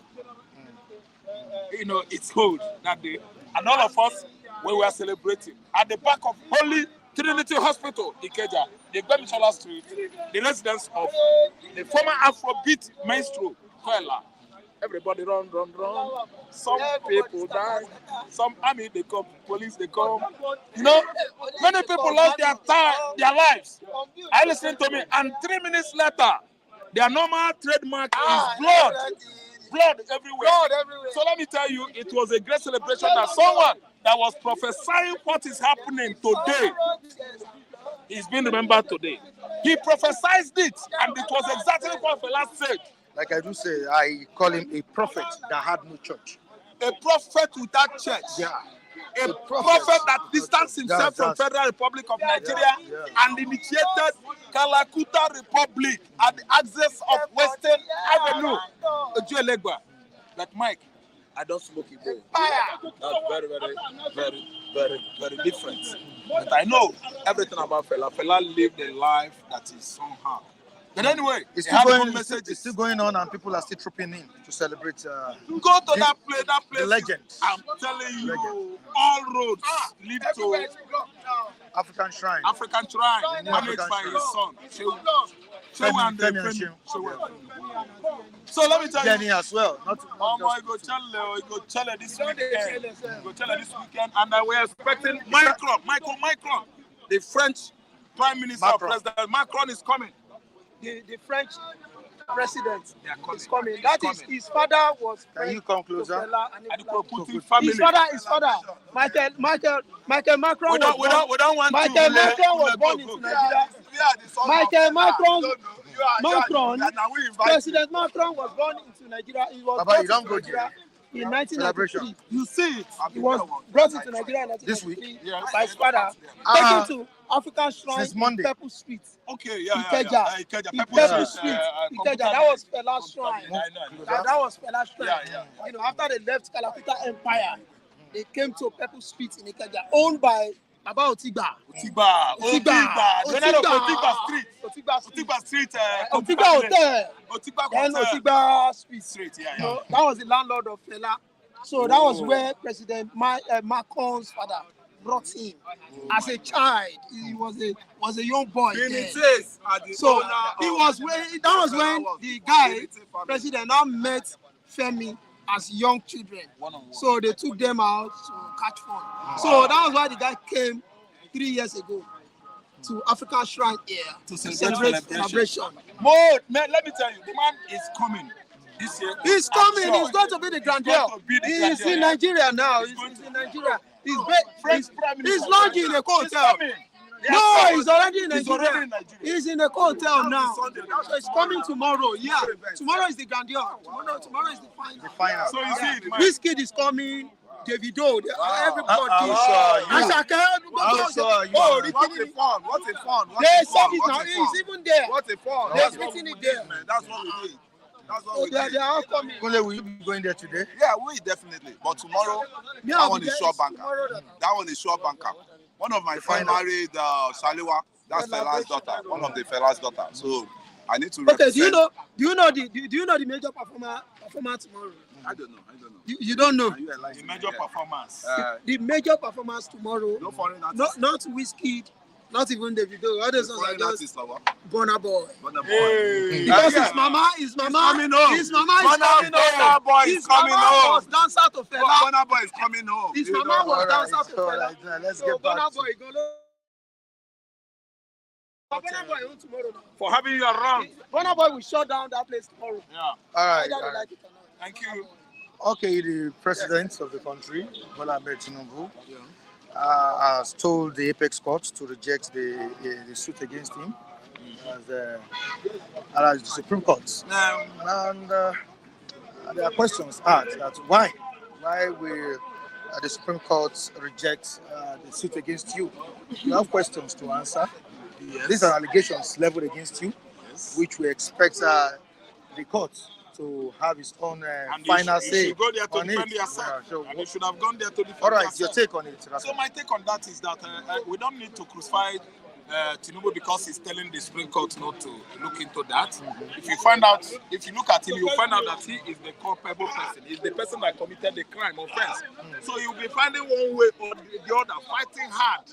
its hold that day. And all of us, we were celebrating at the back of Holy Trinity Hospital, Ikeja, the Gbemisola Street, the residence of the former Afrobeat maestro, Kwela. Everybody run. Some people die. Some army, they come. Police, they come. Many people lost their lives. I listened to me, and 3 minutes later, their normal trademark is blood. Blood everywhere. So let me tell you, it was a great celebration that someone that was prophesying what is happening today is being remembered today. He prophesied it, and it was exactly what Fela said. Like I do say, I call him a prophet that had no church. A prophet without church. Yeah. A prophet that distanced himself from Federal Republic of Nigeria and initiated Kalakuta Republic at the access of Western Avenue. But Mike, I don't smoke it. That's very, very, very, very, very different. But I know everything about Fela. Fela lived a life that is somehow. But anyway, it's still going on, and people are still trooping in to celebrate. Go to that place. The legend. I'm telling you, all roads lead to African Shrine. Managed by his son. So let me tell you. Jenny as well. Not go tell her this weekend. And we're expecting Macron, the French Prime Minister, President Macron is coming. The French president coming. is coming. He's That is, coming. his father was Can you come closer? And the Putin family. His father, Michael Macron We don't want Michael to. Macron was born into Nigeria. Michael Macron, President Macron was born into Nigeria. He was Baba, you brought don't into go Nigeria there. in 1993. You see it. He was brought into Nigeria in 1993 This week? by his father, Ah. taken to African Shrine Since Monday. in Purple Street. Okay, Ikeja. Ikeja. In Purple Purple Street. Street. Ikeja. That was Fela's shrine. I know. That was Fela's shrine. Yeah. You know, after they left Kalakuta Empire, they came to Purple Street in Ikeja, owned by Baba Otigba. Otigba. General Otigba Street. Otigba Street. Otigba Hotel. Otigba Then Hotel. Otigba Street. Yeah. You know, that was the landlord of Fela. So that was where President Macron's father brought him as a child. He was a young boy. Then. So he was that was when the guy, president, now met Femi as young children. So they took them out to catch fun. So that was why the guy came 3 years ago to African Shrine here to celebrate celebration. Man, let me tell you, the man is coming this year. He's coming. Sure. He's going to be the grandeur. He's in Nigeria now. He's in Nigeria. He's lodging in a hotel. No, he's already in Nigeria. He's in a hotel now. So he's coming tomorrow. Yeah, tomorrow is the grandeur. Tomorrow is the final. So you see, this kid is coming. Davido, everybody. What a fun. They said it now. He's even there. What a fun. They're meeting it there. That's what we did. They are all coming. Will you be going there today? Yeah, we definitely. But tomorrow, that one is sure banker. That one is sure banker. One of my friends married Shaliwa. That's Fela's daughter. One of the Fela's daughter. So I need to. Okay. Do you know the major performer tomorrow? I don't know. You don't know. The major performance. The major performance tomorrow. No foreign artist. Not Wizkid. Not even Davido. All those are just Burna Boy. Hey. Because his mama is coming home. His mama is coming home. Burna Boy is coming home. Was dancer to Fela. Burna Boy is coming home. His mama was dancer to Fela. Let's get back. Burna Boy Burna Boy tomorrow. For having you around. Burna Boy will shut down that place tomorrow. Yeah. All right. Like it or not. Thank you. Okay, the president of the country, Bola Ahmed Tinubu, has told the Apex Court to reject the suit against him as the Supreme Court. And there are questions asked that why will the Supreme Court reject the suit against you? You have questions to answer. Yes. These are allegations leveled against you, which we expect the court to have his own final say. You should go there to defend yourself. And you should have gone there to defend yourself. All right, your take on it. So my take on that is that we don't need to crucify Tinubu because he's telling the Supreme Court not to look into that. Mm-hmm. If you look at him, you'll find out that he is the culpable person. He's the person that committed the crime offense. So you'll be finding one way or the other, fighting hard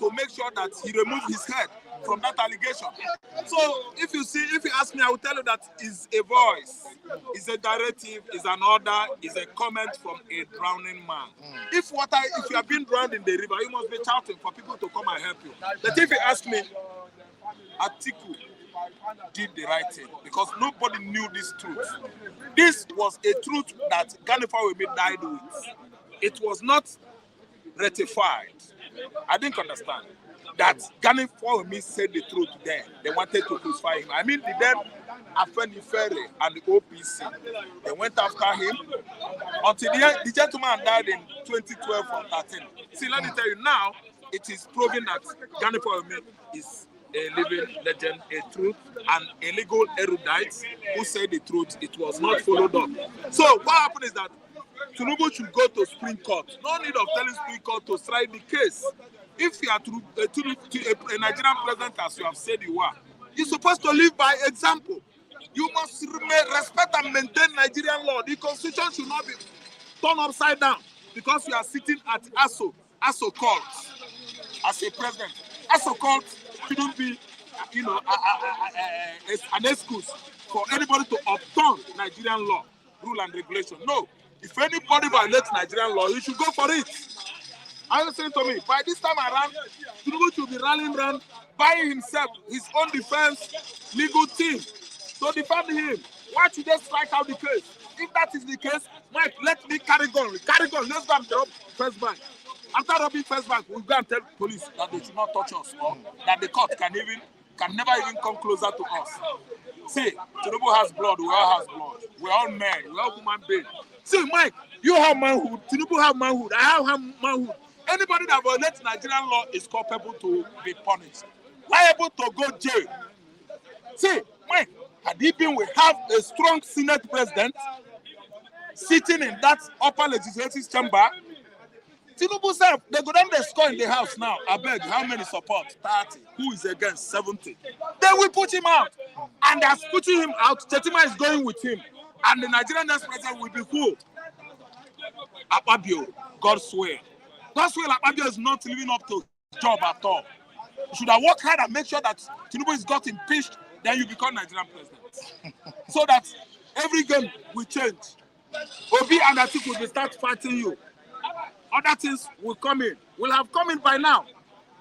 to make sure that he removes his head from that allegation. So if you ask me, I will tell you that is a voice, is a directive, is an order, is a comment from a drowning man. If you have been drowned in the river, you must be shouting for people to come and help you. But if you ask me, Atiku did the right thing because nobody knew this truth. This was a truth that Gani Fawemi died with. It was not ratified. I didn't understand that Gani Fawemi said the truth there. They wanted to crucify him. I mean, the then Afeni Ferry and the OPC, they went after him until the gentleman died in 2012 or 13. See, let me tell you now, it is proven that Gani Fawemi is a living legend, a truth, and a legal erudite who said the truth. It was not followed up. So what happened is that Tinubu should go to Supreme Court. No need of telling Supreme Court to strike the case. If you are a Nigerian president, as you have said you are, you're supposed to live by example. You must respect and maintain Nigerian law. The constitution should not be turned upside down because you are sitting at ASO Court as a president. ASO Court shouldn't be, an excuse for anybody to upturn Nigerian law, rule and regulation. No. If anybody violates Nigerian law, he should go for it. Are you listening to me? By this time around, Tinubu should be rallying around, buying himself his own defense legal team to defend him. Why should they strike out the case? If that is the case, Mike, let me carry gun. Carry gun. Let's go and rob First Bank. After robbing First Bank, we'll go and tell police that they should not touch us, or that the court can never even come closer to us. See, Tinubu has blood. We all have blood. We're all men. We're all human beings. See, Mike, you have manhood. Tinubu have manhood. I have manhood. Anybody that violates Nigerian law is culpable to be punished, liable to go jail. See, Mike, we have a strong Senate president sitting in that upper legislative chamber. Tinubu said they go down the score in the house now. I beg, how many support? 30. Who is against? 70. Then we put him out. And as putting him out, Chetima is going with him. And the Nigerian next president will be who? Akpabio. God swear. God swear Akpabio is not living up to his job at all. You should have worked hard and make sure that Tinubu is got impeached, then you become Nigerian president. So that every game will change. Obi and Atiku will start fighting you. Other things will come in. Will have come in by now.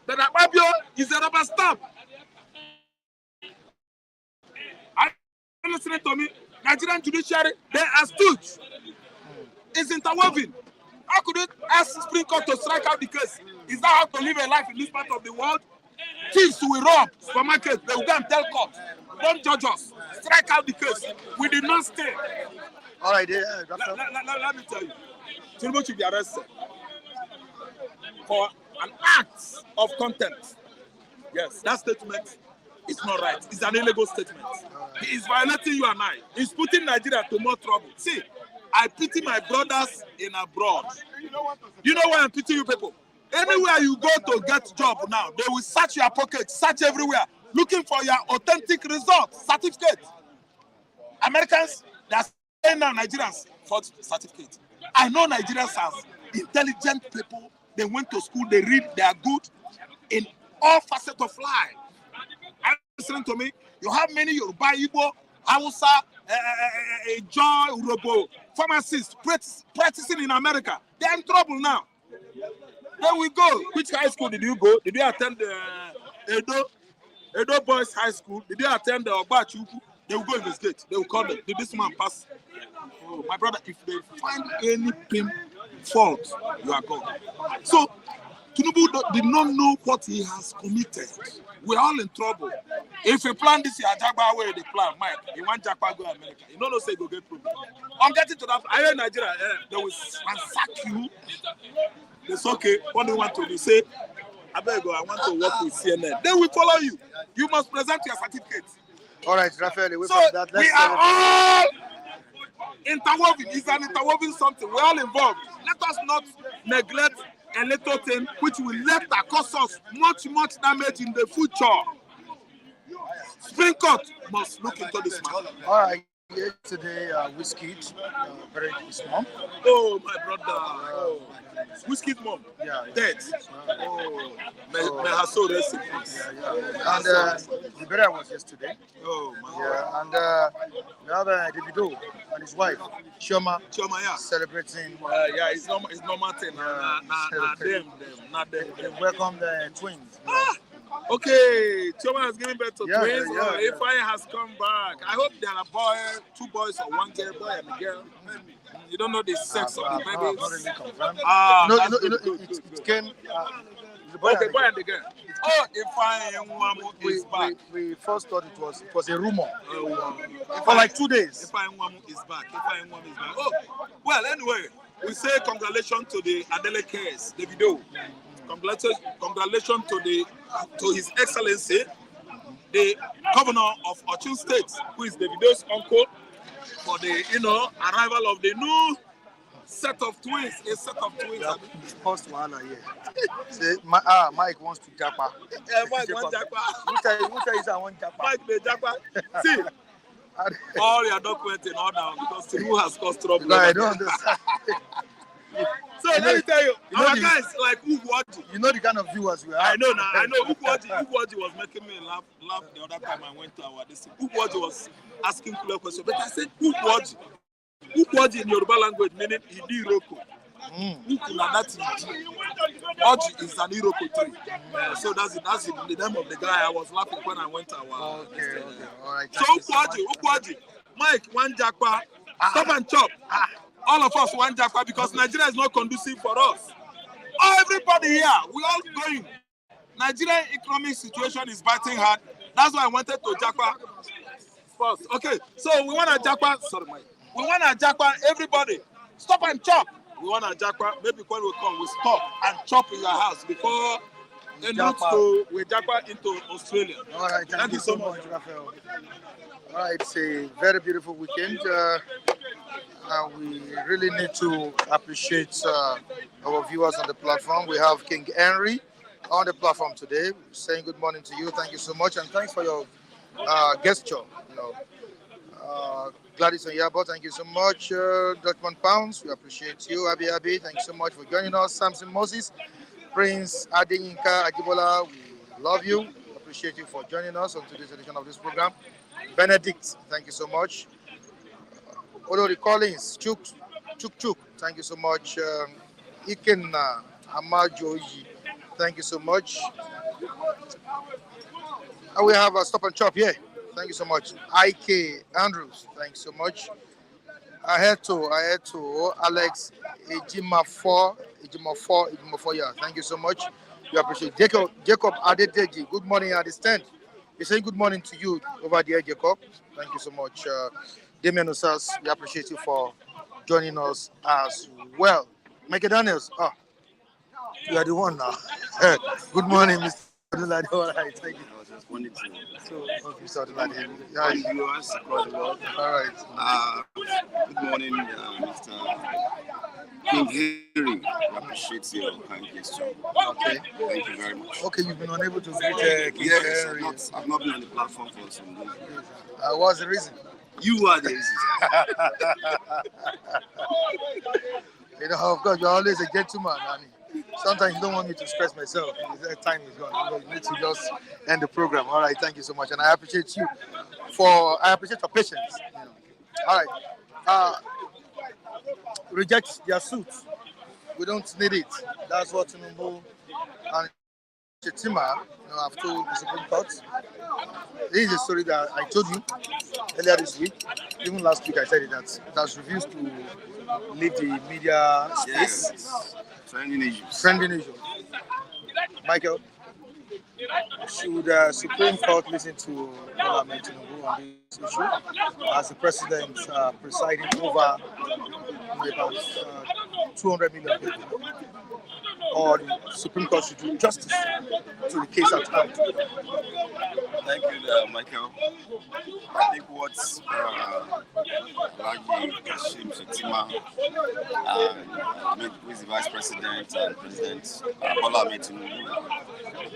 But Akpabio is a rubber stamp. Are you listening to me? Nigerian judiciary, they are stooge. It's interwoven. How could it ask Supreme Court to strike out the case? Is that how to live a life in this part of the world? Thieves will rob supermarkets. They will go and tell court. Don't judge us. Strike out the case. We did not stay. All right, let me tell you. Tinubu should be arrested for an act of contempt. Yes, that statement is not right. It's an illegal statement. He is violating you and I. He's putting Nigeria to more trouble. See, I pity my brothers in abroad. You know why I'm pitying you people? Anywhere you go to get job now, they will search your pockets, search everywhere, looking for your authentic results, certificate. Americans, they are saying now Nigerians for certificate. I know Nigerians as intelligent people. They went to school, they read, they are good in all facets of life. Are you listening to me? You have many Yoruba, Igbo, Hausa, Joy, Urobo, pharmacists practicing in America. They're in trouble now. There we go. Which high school did you go? Did you attend the Edo Boys High School? Did you attend the Obachuku? They will go investigate. They will call them. Did this man pass? Oh, my brother, if they find any fault, you are gone. So, Tinubu did not know what he has committed. We're all in trouble. If you plan this year, Jagba where they plan, Mike, you want Jagba go to America. You don't know say go get problem. I'm getting to that. I hear Nigeria, they will ransack you. It's okay. What do you want to do? Say, I want to work with CNN. They will follow you. You must present your certificate. All right, Raphael, so we are all interwoven. It's an interwoven something. We're all involved. Let us not neglect a little thing which will later cause us much damage in the future. Supreme Court must look into this matter. All right. Yesterday, Whiskey's buried his mom. Oh, my brother. Oh, Whiskey's mom. Yeah. Dead. Oh, may her soul rest in peace. And the burial was yesterday. Oh, my God. Yeah. And we have Davido and his wife, Chioma, yeah. celebrating. Yeah, it's normal thing. Not them. They welcomed the twins. Okay, Chioma has given birth to twins. Yeah. Ifeanyi has come back. I hope there are two boys or one girl, boy and a girl. You don't know the sex of the babies. It came. The boy and the girl. Oh, Ifeanyi is back. We first thought it was a rumor for like 2 days. Ifeanyi is back. Oh, well, anyway, we say congratulations to the Adele case, Davido. Congratulations to His Excellency, the Governor of Ochun State, who is Davido's uncle, for the arrival of the new set of twins. A set of twins. Yeah, first one here. Say, Mike wants to japa. Mike wants japa. Who says I want japa? Mike the japa. See, all your documents in order because Tinubu has caused trouble. No, I don't understand. So let me tell you, our guys like Ugwaji. You know the kind of viewers we have. I know now. I know Ugwaji was making me laugh the other time I went to our district. Ugwaji was asking clear questions, but I said Ugwaji in Yoruba language meaning Idi Roko. Oji is an Iroko tree. So that's the name of the guy. I was laughing when I went to our. Okay. All right. So Ukwaji, Mike, one Jakpa, stop and chop. All of us one Jakpa because Nigeria is not conducive for us. Everybody here, we all going. Nigerian economic situation is biting hard. That's why I wanted to Jakpa first. Okay, so we want to Jakpa. Sorry, Mike. We want to Jakpa. Everybody, stop and chop. We want to Jakpa. Maybe when we come, we stop and chop in your house before we Jakpa into Australia. All right, thank you so much, Raphael. All right, it's a very beautiful weekend. We really need to appreciate our viewers on the platform. We have King Henry on the platform today, saying good morning to you. Thank you so much, and thanks for your gesture. Gladys Onyabo, thank you so much. Dutchman Pounds, we appreciate you. Abi, thank you so much for joining us. Samson Moses, Prince Adeyinka Ajibola, we love you. Appreciate you for joining us on today's edition of this program. Benedict, thank you so much. Olori Collins, Chuk, thank you so much. Ikenna Amajoji, thank you so much. And we have a stop and chop here. Thank you so much. IK Andrews, thank you so much. I had to Alex Ejimafo, yeah, thank you so much. We appreciate Jacob Adedeji. Good morning, I understand. We're saying good morning to you over there, Jacob. Thank you so much. Damien Osas, we appreciate you for joining us as well. Michael Daniels, you are the one now. Good morning, Mr. Odulade. All right, thank you. I was just wanted to Mr. Odulade. viewers across the world. All right. Good morning, Mr. King Henry. I appreciate your kind gesture. Okay. Thank you very much. Okay, you've been unable to greet King Yes, Henry. I've not been on the platform for some days. What's the reason? You are the reason. Of course, you're always a gentleman, and sometimes you don't want me to express myself. Time is gone. You need to just end the program. All right, thank you so much, and I appreciate you I appreciate your patience. All right, reject their suit. We don't need it. That's what Tinubu and Chetima have told the Supreme Court. This is a story that I told you earlier this week. Even last week, I said it that it has refused to leave the media space. Yes. Trending issues. Michael, should the Supreme Court listen to Bola Ahmed Tinubu on this issue as the president presiding over about 200 million people? Or the Supreme Court should do justice to the case at hand? Thank you, Michael. I think what's Raji Kashim Shetima, who is the Vice President and President Bola Ahmed Tinubu,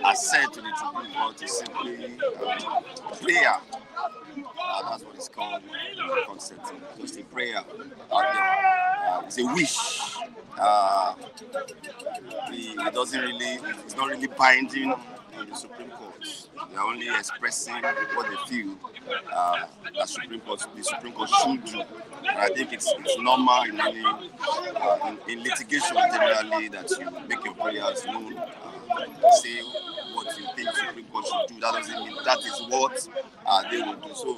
has said to the Supreme Court is simply prayer. That's what it's called in the concept. Just a prayer out there. It's a wish. It's not really binding on the Supreme Court. They are only expressing what they feel that the Supreme Court should do. And I think it's normal in litigation generally that you make your prayers known, say what you think the Supreme Court should do. That doesn't mean that is what they will do. So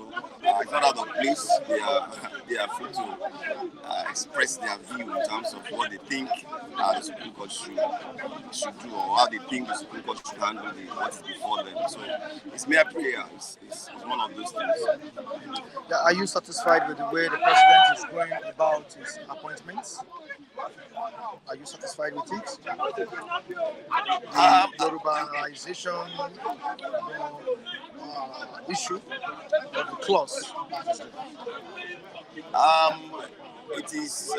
it's not out of place. They are free to express their view in terms of what they think the Supreme Court should do, or how they think the Supreme Court should handle what is before them. So it's mere prayer. It's one of those things. Are you satisfied with the way the president is going about his appointments? Are you satisfied with it? The Yorubanization issue of the clause. It is,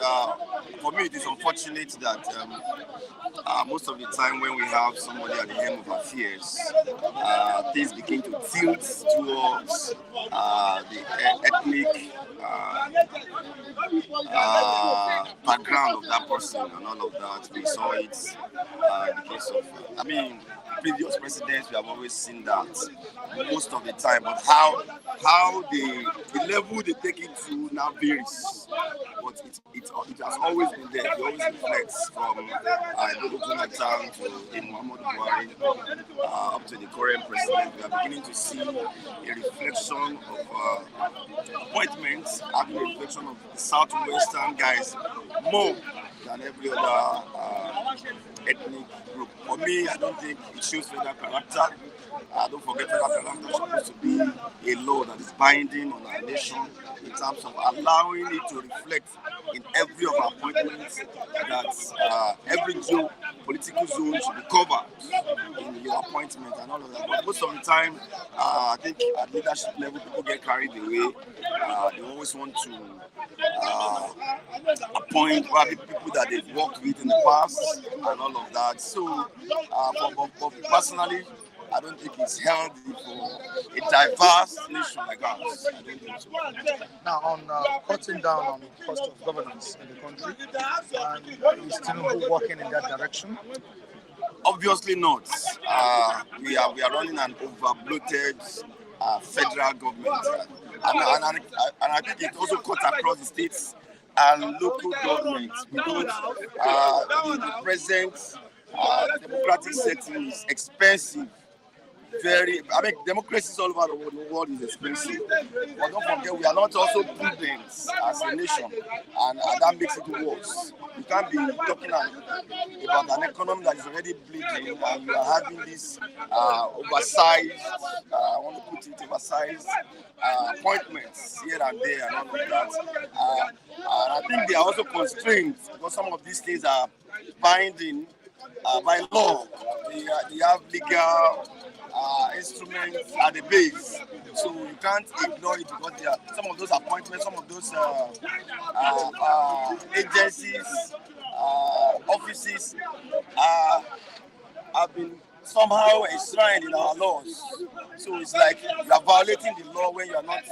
for me, it is unfortunate that most of the time when we have somebody at the helm of affairs, things begin to tilt towards the ethnic background of that person and all of that. We saw it in the case of, previous presidents. We have always seen that most of the time. But how the level they take it to now varies. But it has always been there. It always reflects from Jonathan to Muhammadu Buhari up to the current president. We are beginning to see a reflection of appointments, having a reflection of the southwestern guys more than every other ethnic group. For me, I don't think it shows federal character. Don't forget federal character is supposed to be a law that is binding on our nation in terms of allowing it to reflect in every of our appointments that every political zone should be covered in your appointment and all of that. But most of the time, I think at leadership level, people get carried away. They always want to appoint probably people that they've worked with in the past and all of that. So, but personally, I don't think it's healthy for a diverse nation like ours. I don't think so. Now, on cutting down on cost of governance in the country, is Tinubu working in that direction? Obviously not. We are running an over-bloated federal government, and I think it also cuts across the states and local governments because the present democratic setting is expensive. Democracy all over the world is expensive. But don't forget, we are not also prudent as a nation, and that makes it worse. You can't be talking about an economy that is already bleeding, and you are having this oversized, I want to put it, oversized appointments here and there and all of that. And I think they are also constrained because some of these things are binding by law. They have legal instruments at the base, so you can't ignore it because there are some of those appointments, some of those agencies, offices have been somehow enshrined in our laws. So it's like you are violating the law when you are not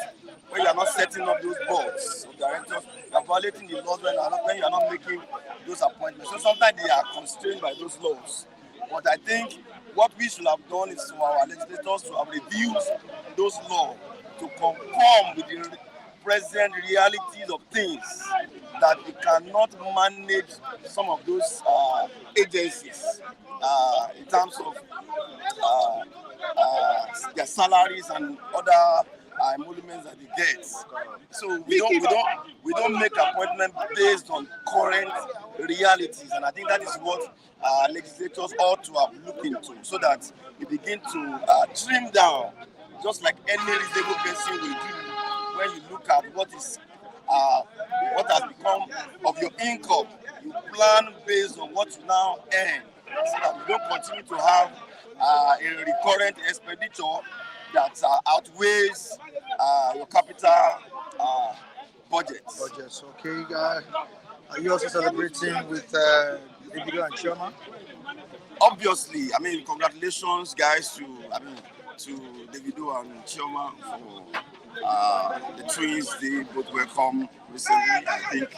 setting up those boards of directors. You are violating the laws when you are not making those appointments. So sometimes they are constrained by those laws. But I think what we should have done is for our legislators to have reviewed those laws to conform with the present realities of things, that we cannot manage some of those agencies in terms of their salaries and other emoluments that they get. So we don't make appointments based on current realities, and I think that is what legislators ought to have looked into, so that we begin to trim down, just like any reasonable person will do when you look at what has become of your income. You plan based on what you now earn, so that you don't continue to have a recurrent expenditure that outweighs your capital budgets. Okay. Are you also celebrating with Davido and Chioma? Obviously, congratulations, guys, to Davido and Chioma for the twins. They both welcome recently. I think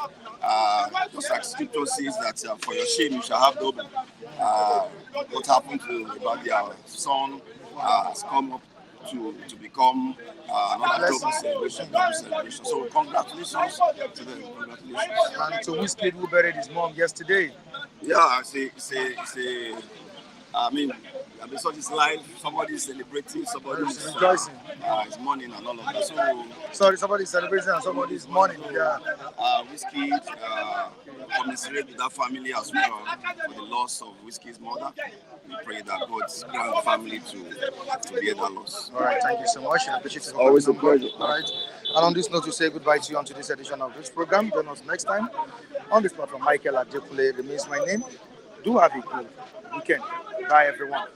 just like scripture says that for your shame you shall have double. What happened about their son has come up to become another double celebration. So congratulations to them. Congratulations. And to Whiskey, who buried his mom yesterday. Yeah, I saw this live. Somebody is celebrating, somebody is rejoicing. It's mourning and all of that. Sorry, somebody is celebrating and somebody is mourning. Yeah. Whiskey commiserate with that family as well for the loss of Whiskey's mother. We pray that God grant the family to bear that loss. All right, thank you so much. I appreciate it. Always a pleasure. All right. And on this note, we say goodbye to you on today's edition of this program. Join us next time on this platform. Michael Adekule remains my name. Do have a good weekend. Bye, everyone.